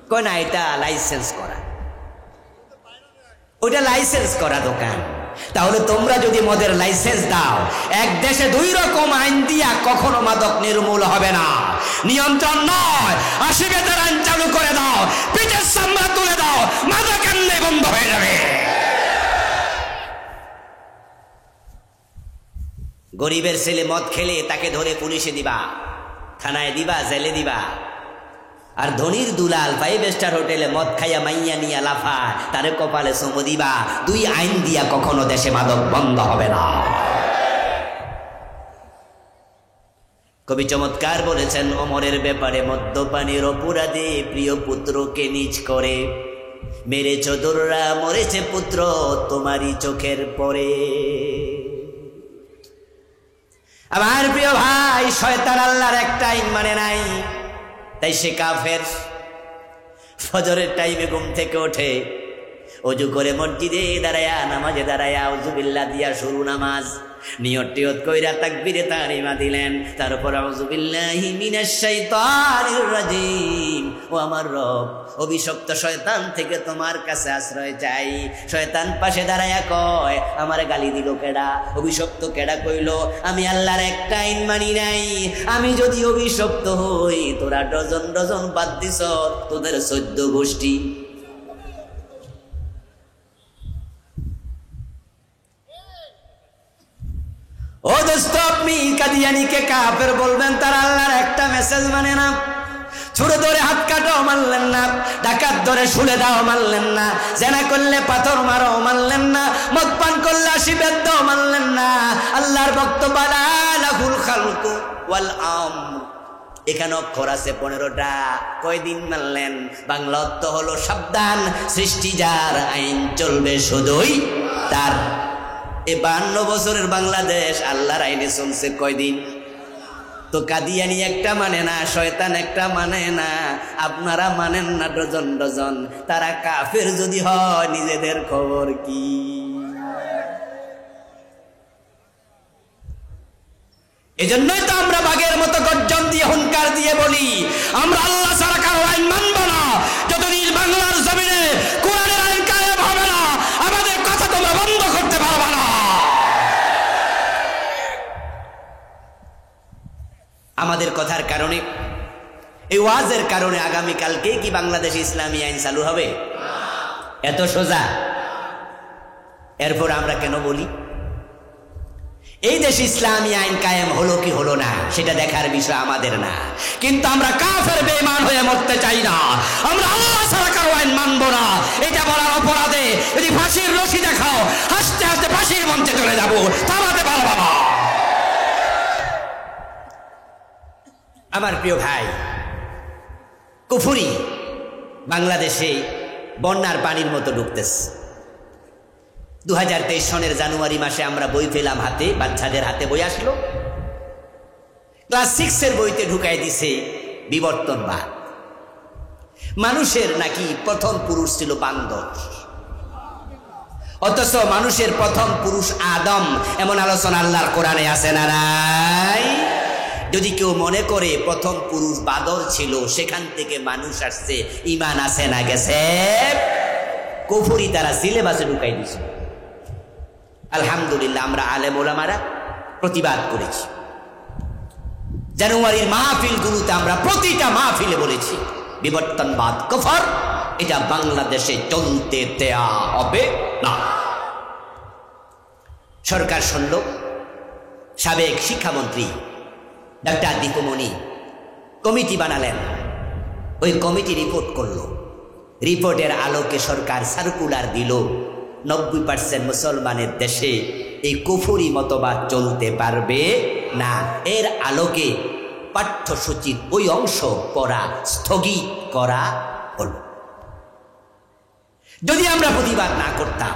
কয় না, এটা লাইসেন্স করা, ওইটা লাইসেন্স করা দোকান। তাহলে তোমরা যদি মদের লাইসেন্স দাও, এক দেশে 2 রকম আইন দিয়া কখনো মাদক নির্মূল হবে না। নিয়ন্ত্রণ নয়, 80 বেতের আইন চালু করে দাও, পিঠের চামড়া তুলে দাও, মাদক এমনি বন্ধ হয়ে যাবে। গরিবের ছেলে মদ খেলে তাকে ধরে পুলিশে দিবা, থানায় দিবা, জেলে দিবা। আর ধনির দুলাল 5 স্টার হোটেলে মদ খাইয়া মাইয়া নিয়া লাফায়, তারে কপালে চুমু দিবা। 2 আইন দিয়া কখনো দেশে মাদক বন্ধ হবে না। কবি চমৎকার বলেছেন ওমরের ব্যাপারে, মদ্যপানের অপরাধে প্রিয় পুত্রকে নিজ করে মেরেছ দোররা, মরেছে পুত্র তোমারই চোখের পরে। আমার প্রিয় ভাই, শয়তান আল্লাহর একটা আইন মানে নাই, তাই সে কাফের। ফজরের টাইমে ঘুম থেকে ওঠে, অজু করে মসজিদে দাঁড়ায়া, নামাজে দাঁড়ায়া আউযুবিল্লাহ দিয়া শুরু নামাজ, নিয়ত টিয়ত কইরা তাকবীরে তাহরিমা দিলেন, তারপর আউযুবিল্লাহি মিনাশ শাইতানির রাজিম। ও আমার রব, অভিশপ্ত শয়তান থেকে তোমার কাছে আশ্রয় চাই। শয়তান পাশে দাঁড়ায়া কয়, আমার গালি দিল কেডা? অভিশপ্ত কেডা কইল? আমি আল্লাহর একটা আইন মানি নাই। আমি যদি অভিশপ্ত হই, তোরা ডজন ডজন বাদ দিছ, তোদের 14 গোষ্ঠী। ও দোস্ত, আপনি কাদিয়ানিকে কাফের বলবেন, তারা আল্লাহর একটা মেসেজ মানে না। ছুড়ে ধরে হাত কাটাও মানলেন না, ডাকাত ধরে শুলে দাও মানলেন না, জেনা করলে পাথর মারো মানলেন না, মদ পান করলে 80 বেদ মানলেন না। আল্লাহর বক্তব্য লাহুল খালকু ওয়াল আমর, এখানে অক্ষর আছে 15টা। কয়দিন মানলেন? বাংলা অর্থ হলো সাবধান, সৃষ্টি যার, আইন চলবে শুধুই তার। এই 52 বছরের বাংলাদেশ আল্লাহর আইনে চলছে কয়দিন? তো কাদিয়ানি একটা মানে না, শয়তান একটা মানে না, আপনারা মানেন না ডজন ডজন। তারা কাফের যদি হয়, নিজেদের খবর কি? এজন্যই তো আমরা বাঘের মতো গর্জন দিয়ে, হুঙ্কার দিয়ে বলি, আমরা আল্লাহ ছাড়া কারো আইন মানব না। যতদিন বাংলার জমিনে কোরআনের আইন কায়েম হবে না, আমাদের কথা তোমরা বন্ধ করতে পারবে না। আমাদের কথার কারণে, এই ওয়াজের কারণে আগামীকালকে কি বাংলাদেশে ইসলামী আইন চালু হবে? এত সোজা। এরপর আমরা কেন বলি এই দেশে ইসলামী আইন কায়েম হলো কি হলো না, সেটা দেখার বিষয় আমাদের না। কিন্তু আমরা কাফের বেঈমান হয়ে মরতে চাই না। আমরা আল্লাহ ছাড়া কারো আইন মানবো না। এটা বলার অপরাধে যদি ফাঁসির রশি দেখাও, হাসতে হাসতে ফাঁসির মঞ্চে চলে যাবো, থামাতে পারবো না। আমার প্রিয় ভাই, কুফরি বাংলাদেশে বন্যার পানির মতো ঢুকতেছে। 2023 সনের জানুয়ারি মাসে আমরা বই পেলাম হাতে, বাচ্চাদের হাতে বই আসলো, ক্লাস 6 বইতে ঢুকাই দিছে বিবর্তনবাদ। মানুষের নাকি প্রথম পুরুষ ছিল বান্দর, অথচ মানুষের প্রথম পুরুষ আদম। এমন আলোচনা আল্লাহর কোরআনে আছে না নাই? যদি কেউ মনে করে প্রথম পুরুষ বাদর ছিল, সেখান থেকে মানুষ আসছে, ঈমান আছে না গেছে? কুফরি তারা সিলেবাসে ঢুকাই দিছে। আলহামদুলিল্লাহ, আমরা আলেম ওলামারা প্রতিবাদ করেছি। জানুয়ারির মাহফিলগুলোতে আমরা প্রতিটা মাহফিলে বলেছি, বিবর্তনবাদ কুফর, এটা বাংলাদেশে চলতে দেয়া হবে না। সরকার শুনল, সাবেক শিক্ষামন্ত্রী ডাক্তার দীপুমণি কমিটি বানালেন। ওই কমিটি রিপোর্ট করলো। রিপোর্টের আলোকে সরকার সার্কুলার দিল, 90% মুসলমানের দেশে এই কুফরি মতবাদ চলতে পারবে না। এর আলোকে পাঠ্যসূচির ওই অংশ পড়া স্থগিত করা হলো। যদি আমরা প্রতিবাদ না করতাম,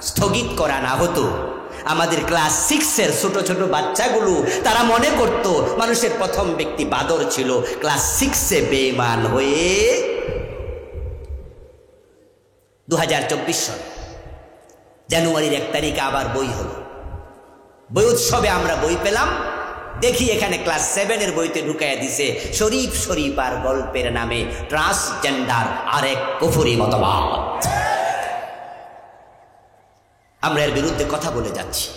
স্থগিত করা না হতো, আমাদের ক্লাস 6 ছোট ছোট বাচ্চাগুলো তারা মনে করত মানুষের প্রথম ব্যক্তি বাদর ছিল। ক্লাস 6 বেঈমান হয়ে 2024 সাল জানুয়ারির 1 তারিখে আবার বই হলো। বই উৎসবে আমরা বই পেলাম, দেখি এখানে ক্লাস 7 বইতে ঢুকাইয়া দিছে শরীফ শরীফ আর গল্পের নামে ট্রান্সজেন্ডার আরেক কুফরি মতবাদ। আমরা এর বিরুদ্ধে কথা বলে যাচ্ছি।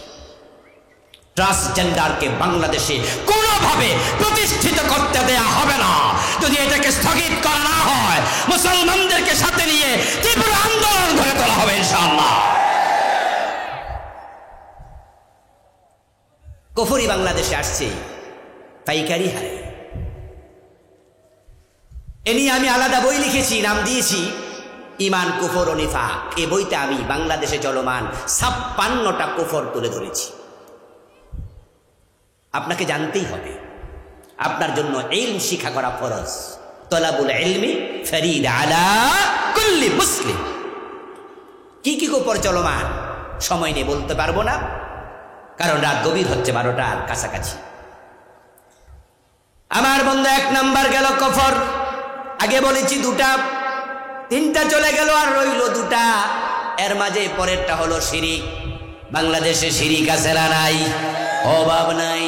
ট্রান্সজেন্ডারকে বাংলাদেশে কোনোভাবে প্রতিষ্ঠিত করতে দেয়া হবে না। যদি এটাকে স্থগিত করা না হয়, মুসলমানদেরকে সাথে নিয়ে তীব্র আন্দোলন গড়ে তোলা হবে ইনশাআল্লাহ। কুফরি বাংলাদেশে আসছে পাইকারি হারে। এ নিয়ে আমি আলাদা বই লিখেছি, নাম দিয়েছি ইমান কুফর ও নিফাক। এই বইতে আমি বাংলাদেশে চলমান 56টা কুফর তুলে ধরেছি। আপনাকে জানতেই হবে, আপনার জন্য ইলম শিক্ষা করা ফরজ। তলাবুল ইলমি ফরিদ আলা কুল্লি মুসলিম। কি কি কুফর চলমান সময় নিয়ে বলতে পারবো না, কারণ রাত গভীর হচ্ছে, 12টার কাছাকাছি। আমার বন্ধু, 1 নাম্বার গেল কুফর। আগে বলেছি 2টা, 3টা চলে গেল আর রইল 2টা। এর মাঝে পরেরটা হলো শিরিক। বাংলাদেশে শিরিক আছে না নাই? অভাব নাই।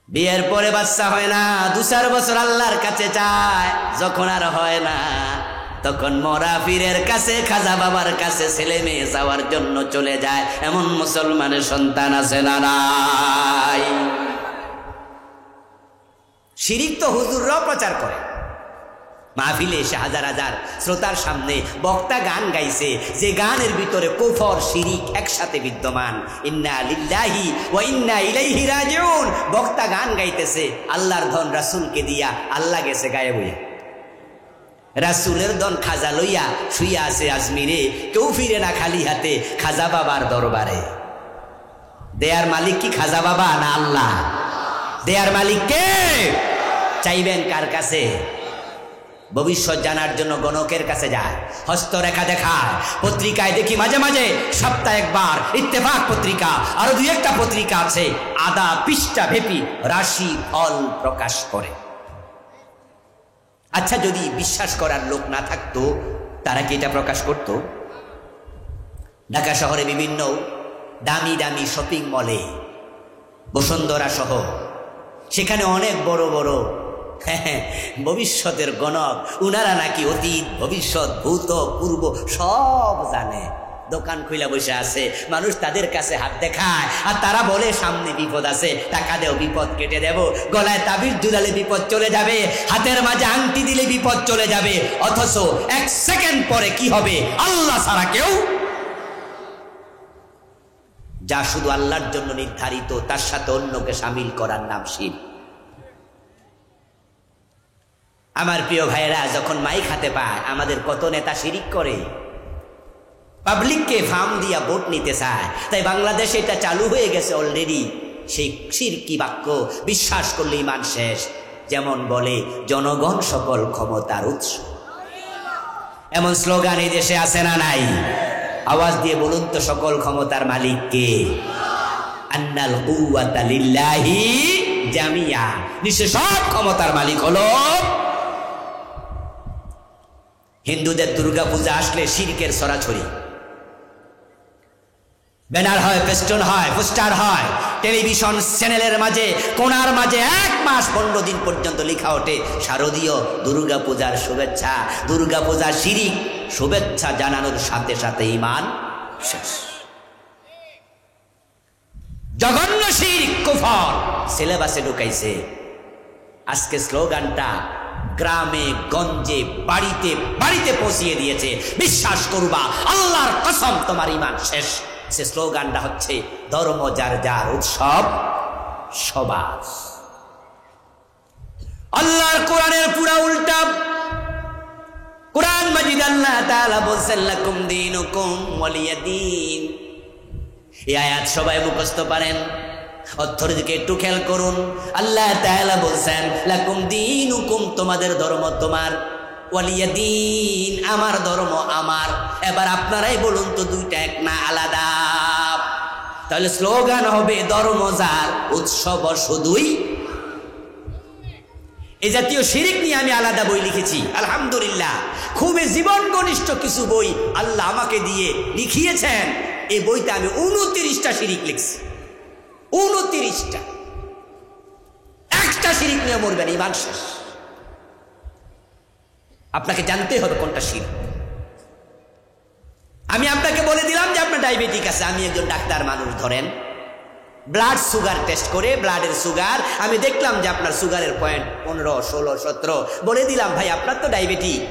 বিয়ের পরে বাচ্চা হয় না, 2-4 বছর আল্লাহর কাছে চায়, যখন আর হয় না তখন মরা পীরের কাছে, খাজা বাবার কাছে ছেলে মেয়ে যাওয়ার জন্য চলে যায়। এমন মুসলমানের সন্তান আছে না নাই? শিরিক তো হুজুররাও প্রচার করে। মাহফিলে এসে হাজার হাজার শ্রোতার সামনে বক্তা গান গাইছে, যে গানের ভিতরে কুফর শিরিক একসাথে বিদ্যমান। ইন্না লিল্লাহি ওয়া ইন্না ইলাইহি রাজিউন। বক্তা গান গাইতেছে, আল্লাহর ধন রাসূলকে দিয়া, আল্লাহ গেছে গায়েব হইয়া। রাসূলের ধন খাজা লইয়া শুইয়া আছে আজমিরে, কেউ ফিরে না খালি হাতে খাজা বাবার দরবারে। দেয়ার মালিক কি খাজা বাবা না আল্লাহ? দেয়ার মালিক কে? চাইবেন কার কাছে? ভবিষ্যৎ জানার জন্য গণকের কাছে যায়, হস্তরেখা দেখায়। পত্রিকায় দেখি মাঝে মাঝে, সপ্তাহে একবার ইত্তেফাক পত্রিকা, আরো 2-1টা পত্রিকা আছে, আধা পৃষ্ঠা ব্যাপী রাশি ফল প্রকাশ করে। আচ্ছা, যদি বিশ্বাস করার লোক না থাকতো, তারা কি এটা প্রকাশ করত? ঢাকা শহরে বিভিন্ন দামি দামি শপিং মলে, বসুন্ধরা সহ, সেখানে অনেক বড় বড় ভবিষ্যতের গণক, উনারা নাকি অতীত ভবিষ্যৎ ভূত পূর্ব সব জানে। দোকান খুলে বসে আছে, মানুষ তাদের কাছে হাত দেখায় আর তারা বলে সামনে বিপদ আছে, টাকা দেও বিপদ কেটে দেব, গলায় তাবিজ ঝুলালে বিপদ চলে যাবে, হাতের মাঝে আংটি দিলে বিপদ চলে যাবে। অথচ 1 সেকেন্ড পরে কি হবে আল্লাহ ছাড়া কেউ। যা শুধু আল্লাহর জন্য নির্ধারিত, তার সাথে অন্যকে শামিল করার নাম শিরক। আমার প্রিয় ভাইয়েরা, যখন মাইক হাতে পায়, আমাদের কত নেতা শিরিক করে, পাবলিককে ফার্ম দিয়া ভোট নিতে চায়। তাই বাংলাদেশে এটা চালু হয়ে গেছে অলরেডি। সেই শিরকি বাক্য বিশ্বাস করলে ঈমান শেষ। যেমন বলে, জনগণ সকল ক্ষমতার উৎস। এমন স্লোগান এই দেশে আছে না নাই? আওয়াজ দিয়ে বলুন তো, সকল ক্ষমতার মালিক কে? আন্নাল কুওয়াতা লিল্লাহি জামিয়া। নিশ্চয় সব ক্ষমতার মালিক হলো। হিন্দুদের দুর্গা পূজা আসলে শিরকের ছড়াছড়ি, ব্যানার হয়, ফেস্টুন হয়, পোস্টার হয়, টেলিভিশন চ্যানেলের মাঝে কোনার মাঝে 1 মাস 15 দিন পর্যন্ত লেখা ওঠে শারদীয় দুর্গা পূজার শুভেচ্ছা। দুর্গা পূজা শিরিক, শুভেচ্ছা জানানোর সাথে সাথে ঈমান শেষ। জঘন্য শিরক, কুফর সিলেবাসে ঢুকাইছে। আজকে স্লোগানটা গ্রামে গঞ্জে বাড়িতে বাড়িতে পৌঁছিয়ে দিয়েছে, বিশ্বাস করবা আল্লাহর কসম তোমার ঈমান শেষ। সে স্লোগানটা হচ্ছে, ধর্ম যার যার, উৎসব সবার। আল্লাহর কোরআনের পুরা উল্টা। কোরআন মাজিদ আল্লাহ তাআলা বলছেন, লাকুম দীনুকুম ওয়ালিয়া দীন। এই আয়াত সবাই মুখস্থ পারেন, অর্থের দিকে একটু খেয়াল করুন। আল্লাহ তাআলা বলছেন, লাকুম দীনুকুম, তোমাদের ধর্ম তোমার, ওয়ালিয়া দীন, আমার ধর্ম আমার। এবার আপনারাই বলুন তো, দুইটা এক না আলাদা? তাহলে স্লোগান হবে ধর্ম যার, উৎসব শুধুই। এই জাতীয় শিরিক নিয়ে আমি আলাদা বই লিখেছি, আলহামদুলিল্লাহ। খুবই জীবন ঘনিষ্ঠ কিছু বই আল্লাহ আমাকে দিয়ে লিখিয়েছেন। এই বইতে আমি 29টা শিরিক লিখছি, 29টা। একটা শিরিক নিয়ে মরবেন, ঈমান শেষ। আপনাকে জানতে হবে কোনটা শিরক। আমি আপনাকে বলে দিলাম যে আপনার ডায়াবেটিক আছে, আমি একজন ডাক্তার মানুষ, ধরেন ব্লাড সুগার টেস্ট করে, ব্লাডের সুগার আমি দেখলাম যে আপনার সুগারের পয়েন্ট 15, 16, 17, বলে দিলাম ভাই আপনার তো ডায়াবেটিক।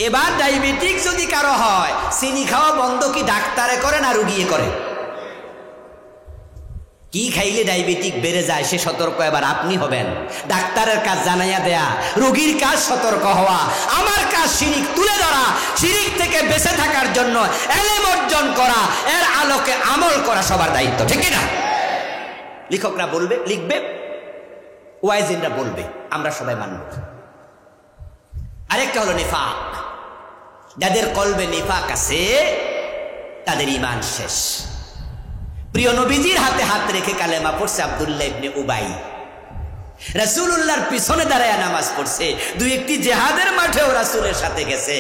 এবার ডায়াবেটিক যদি কারো হয়, চিনি খাওয়া বন্ধ কি ডাক্তারে করে না রুগিয়ে করে? কি খাইলে ডায়াবেটিক বেড়ে যায় সে সতর্ক এবার আপনি হবেন। ডাক্তারের কাজ জানাইয়া দেয়া, রোগীর কাজ সতর্ক হওয়া, আমার কাজ শিরিক তুলে ধরা, শিরিক থেকে বেঁচে থাকার জন্য ইলম অর্জন করা, এর আলোকে আমল করা সবার দায়িত্ব, ঠিক না? লেখকরা বলবে, লিখবে, ওয়াইজিনরা বলবে, আমরা সবাই মানব। আরেকটা হলো নিফাক। যাদের কলবে নিফাক আছে তাদের ঈমান শেষ। প্রিয় নবীজির হাতে হাত রেখে কালেমা পড়ছে আব্দুল্লাহ ইবনে উবাই, রাসূলুল্লাহর পিছনে দাঁড়ায় নামাজ পড়ছে, দুই একটি জিহাদের মাঠেও রাসূলের সাথে গেছে,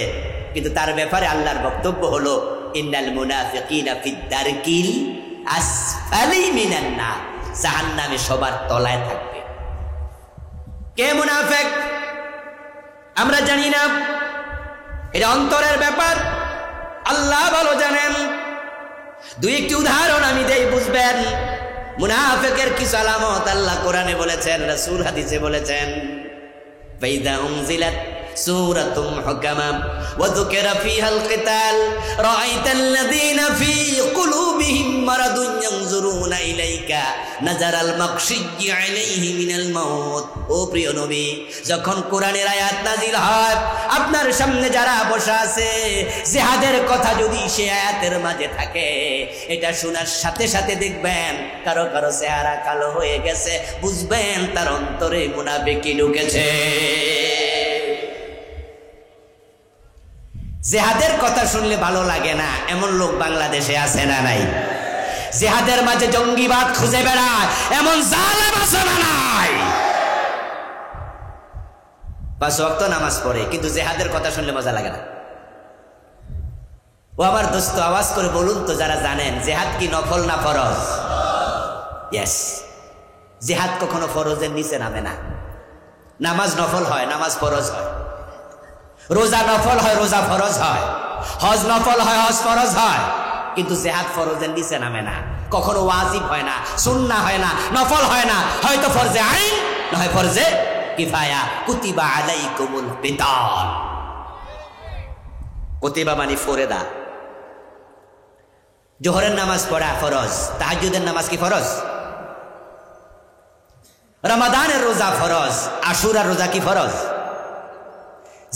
কিন্তু তার ব্যাপারে আল্লাহর বক্তব্য হলো ইন্নাল মুনাফিকিনা ফিদ দারকিল আসফালি মিনান নার, জাহান্নামে সবার তলায় থাকবে। কে মুনাফিক আমরা জানি না, এটা অন্তরের ব্যাপার, আল্লাহ ভালো জানেন। দুই একটি উদাহরণ আমি দেই, বুঝবেন। মুনাফিকের কিছু আলামত আল্লাহ কোরআনে বলেছেন, রাসূল হাদিসে বলেছেন। ফাইদা উনজিলাত সূরাতুম হুকামাম ওয়া যুকিরা ফিহাল কিতাল রাআইতাল্লাযীনা ফী কুলুবিহিম মারাদুন ইয়ানজুরুনা ইলাইকা নাজারাল মাকশিয়্যি আলাইহি মিনাল মাউত। ও প্রিয় নবী, যখন কোরআনের আয়াত নাজিল হয়, আপনার সামনে যারা বসা আছে, জিহাদের কথা যদি সে আয়াতের মাঝে থাকে, এটা শোনার সাথে সাথে দেখবেন কারো কারো চেহারা কালো হয়ে গেছে, বুঝবেন তার অন্তরে মুনাফিকি ঢুকেছে। জিহাদের কথা শুনলে ভালো লাগে না এমন লোক বাংলাদেশে আছে না নাই? জিহাদের মাঝে জঙ্গিবাদ খুঁজে বেড়ায় এমন জালেম আছে না নাই? 5 ওয়াক্ত নামাজ পড়ে, কিন্তু জিহাদের কথা শুনলে মজা লাগে না। ও আমার দোস্ত, আওয়াজ করে বলুন তো যারা জানেন, জিহাদ কি নফল না ফরজ? ইয়েস, জিহাদ কখনো ফরজের নিচে নামে না। নামাজ নফল হয়, নামাজ ফরজ হয়। রোজা নফল হয়, রোজা ফরজ হয়। হজ নফল হয়, হজ ফরজ হয়। কিন্তু জিহাদ ফরজের নিচে নামে না, কখনো ওয়াজিব হয় না, সুন্নাহ হয় না, নফল হয় না, হয়তো ফরজে আইন নয় ফরজে কিফায়া। কুতিবা আলাইকুমুল কিতাল, কুতিবা মানে ফরদা। জোহরের নামাজ পড়া ফরজ, তাহাজ্জুদের নামাজ কি ফরজ? রমাদানের রোজা ফরজ, আশুরার রোজা কি ফরজ?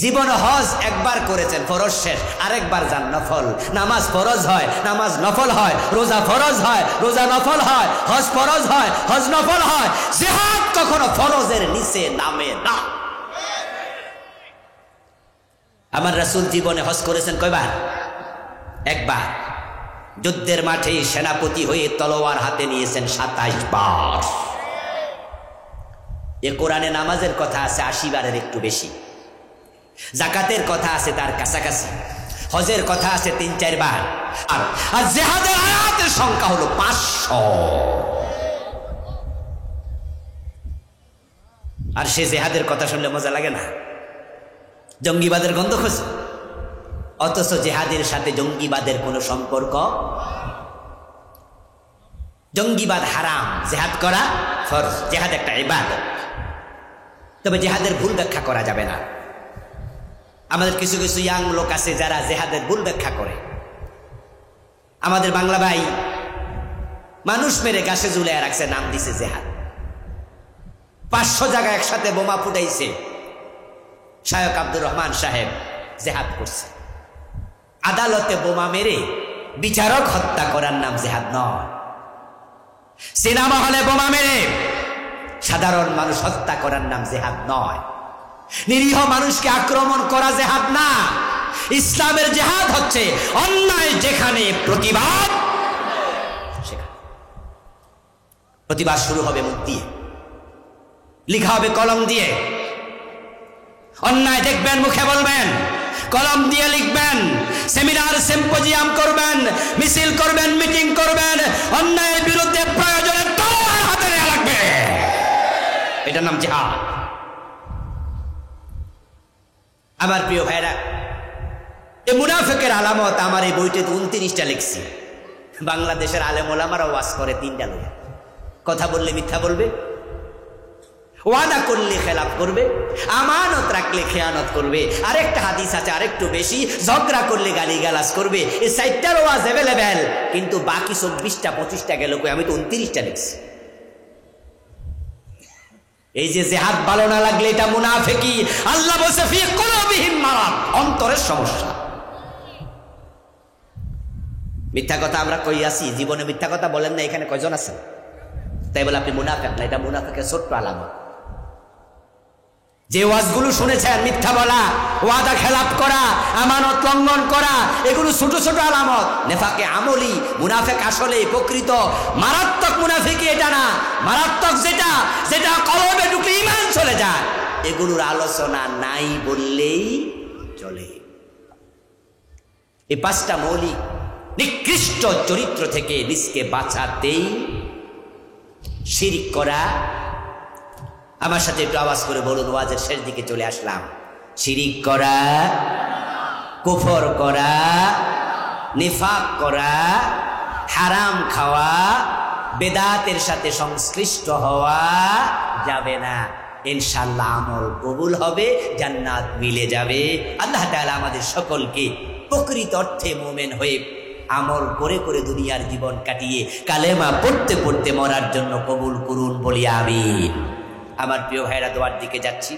জীবনে হজ একবার করেছেন, ফরজ শেষ, আরেকবার যান নফল। নামাজ ফরজ হয়, নামাজ নফল হয়, রোজা ফরজ হয়, রোজা নফল হয়, হজ ফরজ হয়, হজ নফল হয়। জিহাদ কখনো ফরজের নিচে নামে না। আমার রাসূল জীবনে হজ করেছেন কয়বার? একবার। যুদ্ধের মাঠে সেনাপতি হয়ে তলোয়ার হাতে নিয়েছেন 27 বার। এ কোরআনে নামাজের কথা আছে 80 বারের একটু বেশি, যাকাতের কথা আছে তার কাছাকাছি, হজের কথা আছে 3-4 বার, আর জিহাদের আয়াতের সংখ্যা হলো 500। আর সে জিহাদের কথা শুনলে মজা লাগে না? জঙ্গিবাদের গন্ধ খোঁজে, অথচ জিহাদের সাথে জঙ্গিবাদের কোনো সম্পর্ক। জঙ্গিবাদ হারাম, জিহাদ করা ফরজ। জিহাদ একটা ইবাদত, তবে জিহাদের ভুল ব্যাখ্যা করা যাবে না। আমাদের কিছু কিছু ইয়াং লোক আছে যারা জিহাদের ভুল ব্যাখ্যা করে। আমাদের বাংলা ভাই মানুষ মেরে গাছে ঝুলিয়ে রাখছে, নাম দিছে জিহাদ। 500 জায়গায় একসাথে বোমা ফুটাইছে, শায়ক আব্দুর রহমান সাহেব জিহাদ করছে। আদালতে বোমা মেরে বিচারক হত্যা করার নাম জিহাদ নয়। সিনেমা হলে বোমা মেরে সাধারণ মানুষ হত্যা করার নাম জিহাদ নয়। নিরীহ মানুষকে আক্রমণ করা জিহাদ না। ইসলামের জিহাদ হচ্ছে অন্যায় যেখানে প্রতিবাদ, সেখানে প্রতিবাদ শুরু হবে মুখ দিয়ে, লিখা হবে কলম দিয়ে। অন্যায় দেখবেন মুখে বলবেন, কলম দিয়ে লিখবেন, সেমিনার সিম্পোজিয়াম করবেন, মিছিল করবেন, মিটিং করবেন। অন্যায়ের বিরুদ্ধে প্রয়োজনে তলোয়ার হাতে নেওয়া লাগবে, এটার নাম জিহাদ। আমার প্রিয় ভাইরা, এই মুনাফিকের আলামত আমার এই বইতে 29টা লিখছি। বাংলাদেশের আলেম ওলামারা ওয়াজ করে 3টা লোক। কথা বললে মিথ্যা বলবে, ওয়াদা করলে খেলাফ করবে, আমানত রাখলে খেয়ানত করবে। আরেকটা হাদিস আছে আরেকটু বেশি, ঝগড়া করলে গালিগালাজ করবে। এই 4টার ওয়াজ অ্যাভেলেবেল, কিন্তু বাকি 24টা 25টা গেল কই? আমি তো 29টা লিখছি। এই যে জিহাদ ভালো না লাগলে এটা মুনাফিকি। আল্লাহ বলেছে ফি কুলুবিহিম মারাদ, অন্তরের সমস্যা। মিথ্যা কথা আমরা কই আছি, জীবনে মিথ্যা কথা বলেন না, এখানে কয়জন আছেন? তাই বলে আপনি মুনাফিক না, এটা মুনাফিকের ছোট্ট আলামত। যে ওয়াজগুলো শুনেছেন, মিথ্যা বলা, ওয়াদা খেলাপ করা, আমানত লঙ্ঘন করা, এগুলো ছোট ছোট আলামত। নেফাকে আমলি, মুনাফিক আসলে প্রকৃত মারাত্মক মুনাফিকি এটা না। মারাত্মক যেটা, যেটা কলবে ঢুকলে ঈমান চলে যায়, এগুলোর আলোচনা নাই বললেই চলে। এই পাঁচটা মৌলিক নিকৃষ্ট চরিত্র থেকে নিজকে বাঁচাতেই শিরক করা। আমার সাথে একটু আওয়াজ করে বলুন, ওয়াজের শেষ দিকে চলে আসলাম। শিরক করা, কুফর করা, নিফাক করা, হারাম খাওয়া, বেদাতের সাথে সংশ্লিষ্ট হওয়া যাবে না। ইনশাআল্লাহ আমল কবুল হবে, জান্নাত মিলে যাবে। আল্লাহ তাআলা আমাদের সকলকে প্রকৃত অর্থে মুমিন হয়ে আমল করে করে দুনিয়ার জীবন কাটিয়ে কালেমা পড়তে পড়তে মরার জন্য কবুল করুন বলি আমিন। আমার প্রিয় ভাইরা, দোয়ার দিকে যাচ্ছি।